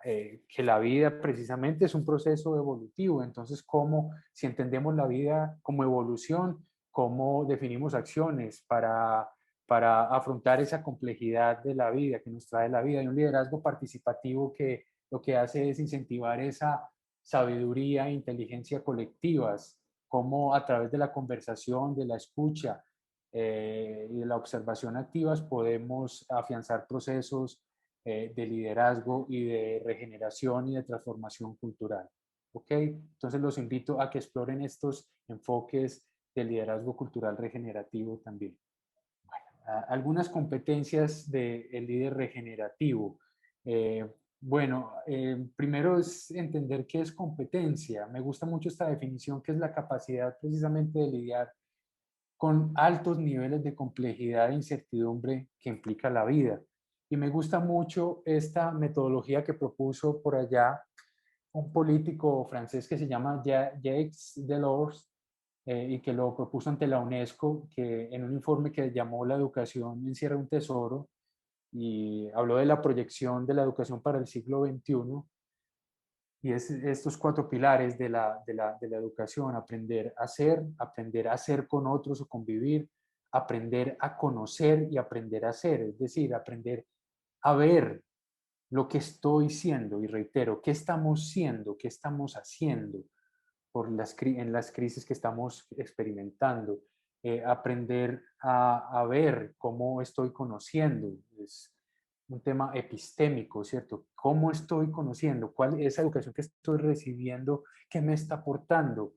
que la vida precisamente es un proceso evolutivo. Entonces, ¿cómo, si entendemos la vida como evolución, cómo definimos acciones para afrontar esa complejidad de la vida que nos trae la vida? Y un liderazgo participativo que lo que hace es incentivar esa sabiduría e inteligencia colectivas, cómo a través de la conversación, de la escucha y de la observación activas podemos afianzar procesos de liderazgo y de regeneración y de transformación cultural. ¿Ok? Entonces los invito a que exploren estos enfoques de liderazgo cultural regenerativo también. Algunas competencias del líder regenerativo. Bueno, primero es entender qué es competencia. Me gusta mucho esta definición, que es la capacidad precisamente de lidiar con altos niveles de complejidad e incertidumbre que implica la vida. Y me gusta mucho esta metodología que propuso por allá un político francés que se llama Jacques Delors y que lo propuso ante la UNESCO, que en un informe que llamó La educación encierra un tesoro y habló de la proyección de la educación para el siglo XXI. Y es estos cuatro pilares de la educación: aprender a hacer con otros o convivir, aprender a conocer y aprender a hacer, es decir, aprender a ver lo que estoy siendo, y reitero, qué estamos siendo, qué estamos haciendo en las crisis que estamos experimentando, aprender a ver cómo estoy conociendo, es un tema epistémico, ¿cierto? ¿Cómo estoy conociendo? ¿Cuál es esa educación que estoy recibiendo? ¿Qué me está aportando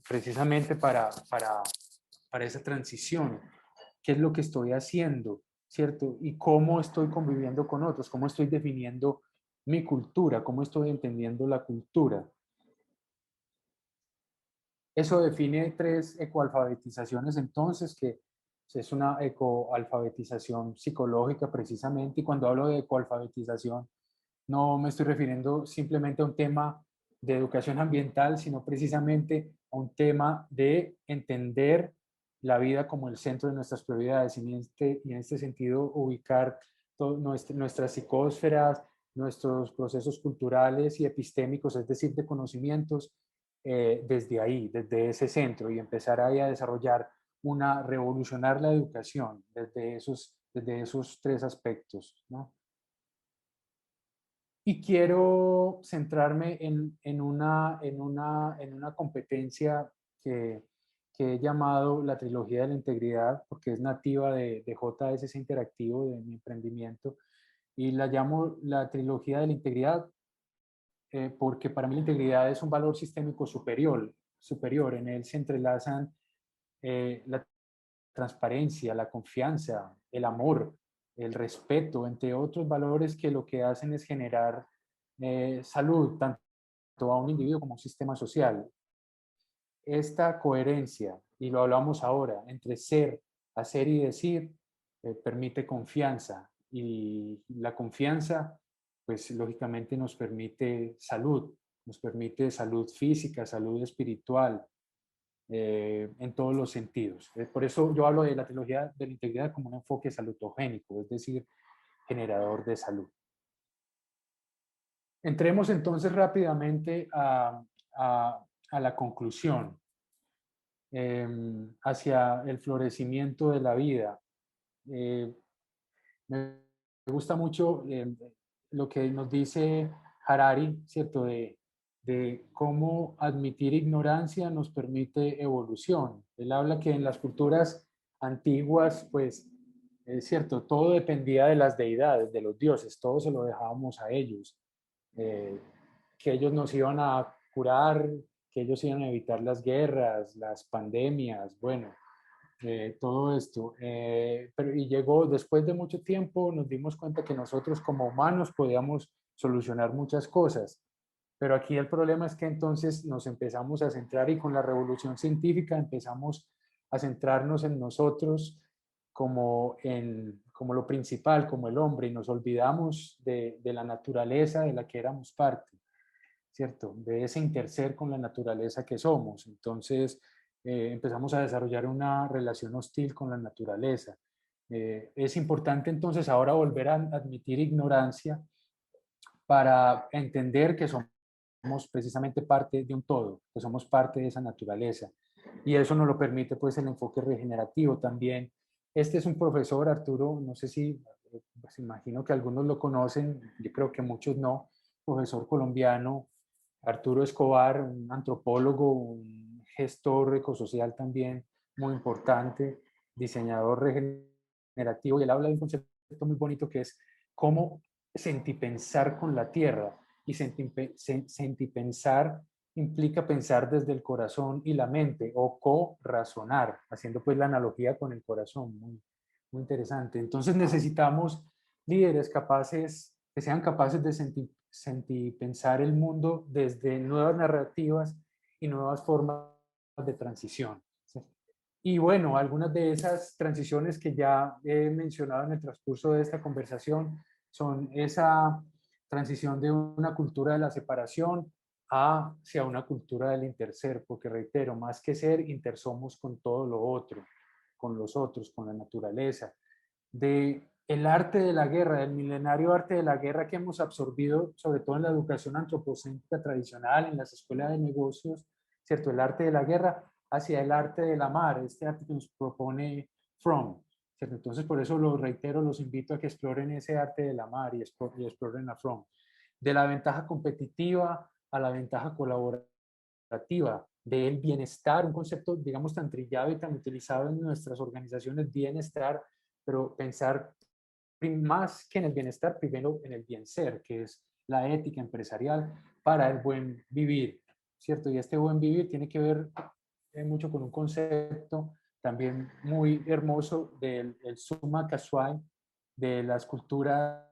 precisamente para esa transición? ¿Qué es lo que estoy haciendo? ¿Cierto? Y cómo estoy conviviendo con otros, cómo estoy definiendo mi cultura, cómo estoy entendiendo la cultura. Eso define tres ecoalfabetizaciones entonces, que es una ecoalfabetización psicológica precisamente, y cuando hablo de ecoalfabetización no me estoy refiriendo simplemente a un tema de educación ambiental, sino precisamente a un tema de entender la vida como el centro de nuestras prioridades y en este sentido ubicar nuestras psicósferas, nuestros procesos culturales y epistémicos, es decir, de conocimientos, desde ahí, desde ese centro, y empezar ahí a desarrollar revolucionar la educación desde esos tres aspectos, ¿no? Y quiero centrarme en una competencia que he llamado la trilogía de la integridad, porque es nativa de JSC Interactivo, de mi emprendimiento, y la llamo la trilogía de la integridad porque para mí la integridad es un valor sistémico superior. En él se entrelazan la transparencia, la confianza, el amor, el respeto, entre otros valores que lo que hacen es generar salud, tanto a un individuo como a un sistema social. Esta coherencia, y lo hablamos ahora, entre ser, hacer y decir, permite confianza. Y la confianza, pues lógicamente nos permite salud física, salud espiritual, en todos los sentidos. Por eso yo hablo de la trilogía de la integridad como un enfoque salutogénico, es decir, generador de salud. Entremos entonces rápidamente a la conclusión, hacia el florecimiento de la vida. Eh, me gusta mucho lo que nos dice Harari, ¿cierto? De cómo admitir ignorancia nos permite evolución. Él habla que en las culturas antiguas, pues, es cierto, todo dependía de las deidades, de los dioses, todo se lo dejábamos a ellos, eh, que ellos nos iban a curar, que ellos iban a evitar las guerras, las pandemias, bueno, todo esto. Y llegó, después de mucho tiempo, nos dimos cuenta que nosotros como humanos podíamos solucionar muchas cosas. Pero aquí el problema es que entonces nos empezamos a centrar y con la revolución científica empezamos a centrarnos en nosotros como lo principal, como el hombre, y nos olvidamos de la naturaleza de la que éramos parte, ¿cierto? De ese interser con la naturaleza que somos. Entonces empezamos a desarrollar una relación hostil con la naturaleza. Es importante entonces ahora volver a admitir ignorancia para entender que somos precisamente parte de un todo, que somos parte de esa naturaleza. Y eso nos lo permite pues el enfoque regenerativo también. Este es un profesor, Arturo, no sé si, pues imagino que algunos lo conocen, yo creo que muchos no, profesor colombiano, Arturo Escobar, un antropólogo, un gestor ecosocial también muy importante, diseñador regenerativo, y él habla de un concepto muy bonito que es cómo sentipensar con la tierra. Y sentipensar implica pensar desde el corazón y la mente, o co-razonar, haciendo pues la analogía con el corazón, muy interesante. Entonces necesitamos líderes capaces, que sean capaces de sentipensar el mundo desde nuevas narrativas y nuevas formas de transición. ¿Sí? Y bueno, algunas de esas transiciones que ya he mencionado en el transcurso de esta conversación son esa transición de una cultura de la separación hacia una cultura del interser, porque reitero, más que ser, intersomos con todo lo otro, con los otros, con la naturaleza, de el arte de la guerra, el milenario arte de la guerra que hemos absorbido, sobre todo en la educación antropocéntrica tradicional, en las escuelas de negocios, ¿cierto? El arte de la guerra hacia el arte del amar, este arte que nos propone Fromm, ¿cierto? Entonces, por eso lo reitero, los invito a que exploren ese arte del amar y exploren a Fromm. De la ventaja competitiva a la ventaja colaborativa, del bienestar, un concepto, digamos, tan trillado y tan utilizado en nuestras organizaciones, bienestar, pero pensar más que en el bienestar, primero en el bien ser, que es la ética empresarial para el buen vivir, ¿cierto? Y este buen vivir tiene que ver mucho con un concepto también muy hermoso del summa casual de las culturas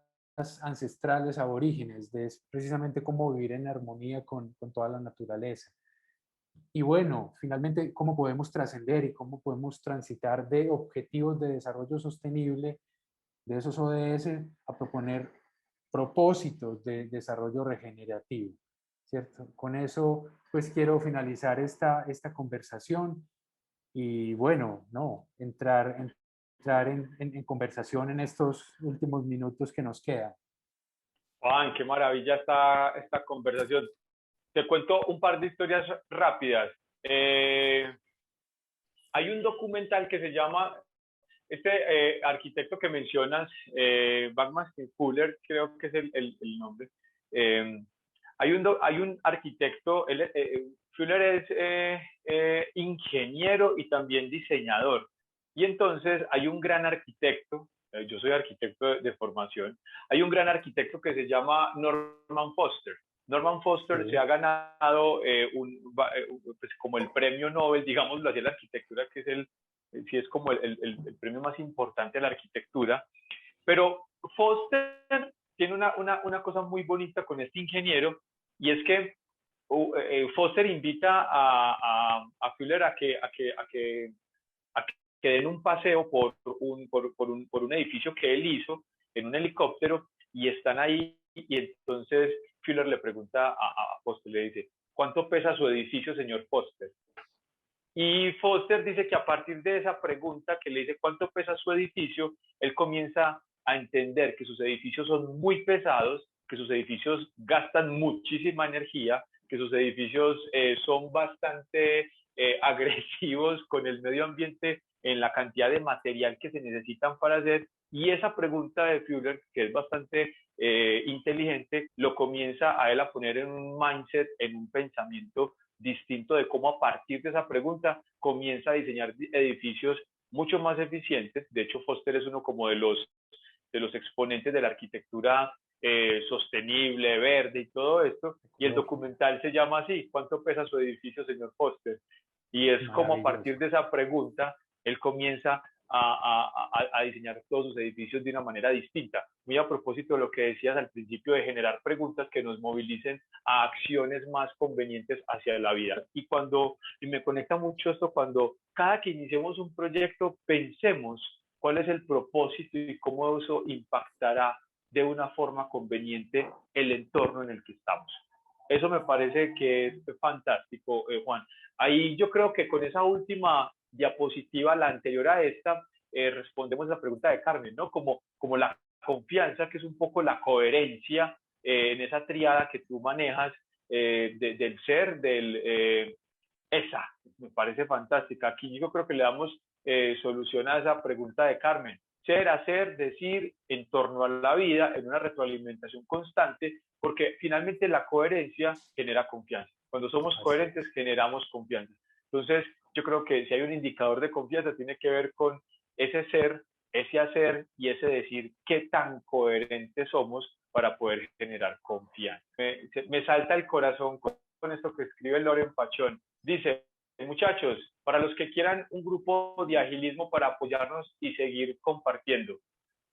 ancestrales aborígenes, de precisamente cómo vivir en armonía con toda la naturaleza. Y bueno, finalmente, cómo podemos trascender y cómo podemos transitar de objetivos de desarrollo sostenible, de esos ODS, a proponer propósitos de desarrollo regenerativo, ¿cierto? Con eso, pues quiero finalizar esta conversación y bueno, no, entrar en conversación en estos últimos minutos que nos quedan. Juan, qué maravilla esta conversación. Te cuento un par de historias rápidas. Hay un documental que se llama, arquitecto que mencionas, Buckminster Fuller, creo que es el nombre, Eh, hay un arquitecto, Fuller es ingeniero y también diseñador. Y entonces hay un gran arquitecto, yo soy arquitecto de formación, hay un gran arquitecto que se llama Norman Foster. Norman Foster Sí. se ha ganado pues como el premio Nobel, digámoslo así, en la arquitectura, que es sí es como el premio más importante de la arquitectura. Pero Foster tiene una cosa muy bonita con este ingeniero, y es que Foster invita a Fuller a que den un paseo por un edificio que él hizo en un helicóptero, y están ahí, y entonces Fuller le pregunta a Foster, le dice, ¿cuánto pesa su edificio, señor Foster? Y Foster dice que a partir de esa pregunta que le dice cuánto pesa su edificio, él comienza a entender que sus edificios son muy pesados, que sus edificios gastan muchísima energía, que sus edificios son bastante agresivos con el medio ambiente en la cantidad de material que se necesitan para hacer. Y esa pregunta de Fuller, que es bastante inteligente, lo comienza a él a poner en un mindset, en un pensamiento distinto de cómo a partir de esa pregunta comienza a diseñar edificios mucho más eficientes. De hecho, Foster es uno como de los exponentes de la arquitectura sostenible, verde y todo esto. Y el documental se llama así, ¿cuánto pesa su edificio, señor Foster? Y es como a Maravilloso. partir de esa pregunta, él comienza a diseñar todos sus edificios de una manera distinta. Muy a propósito de lo que decías al principio de generar preguntas que nos movilicen a acciones más convenientes hacia la vida. Y me conecta mucho esto, cuando cada que iniciemos un proyecto, pensemos cuál es el propósito y cómo eso impactará de una forma conveniente el entorno en el que estamos. Eso me parece que es fantástico, Juan. Ahí yo creo que con esa última diapositiva, la anterior a esta, respondemos a la pregunta de Carmen, ¿no? Como la confianza, que es un poco la coherencia en esa triada que tú manejas del ser, esa, me parece fantástica. Aquí yo creo que le damos solución a esa pregunta de Carmen. Ser, hacer, decir en torno a la vida en una retroalimentación constante, porque finalmente la coherencia genera confianza. Cuando somos Así coherentes es. generamos confianza. Entonces, yo creo que si hay un indicador de confianza, tiene que ver con ese ser, ese hacer y ese decir qué tan coherentes somos para poder generar confianza. Me salta el corazón con esto que escribe Loren Pachón. Dice, muchachos, para los que quieran un grupo de agilismo para apoyarnos y seguir compartiendo.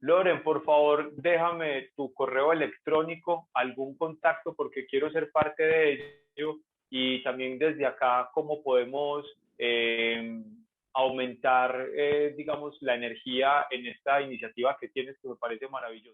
Loren, por favor, déjame tu correo electrónico, algún contacto, porque quiero ser parte de ello, y también desde acá cómo podemos aumentar, digamos, la energía en esta iniciativa que tienes, que me parece maravillosa.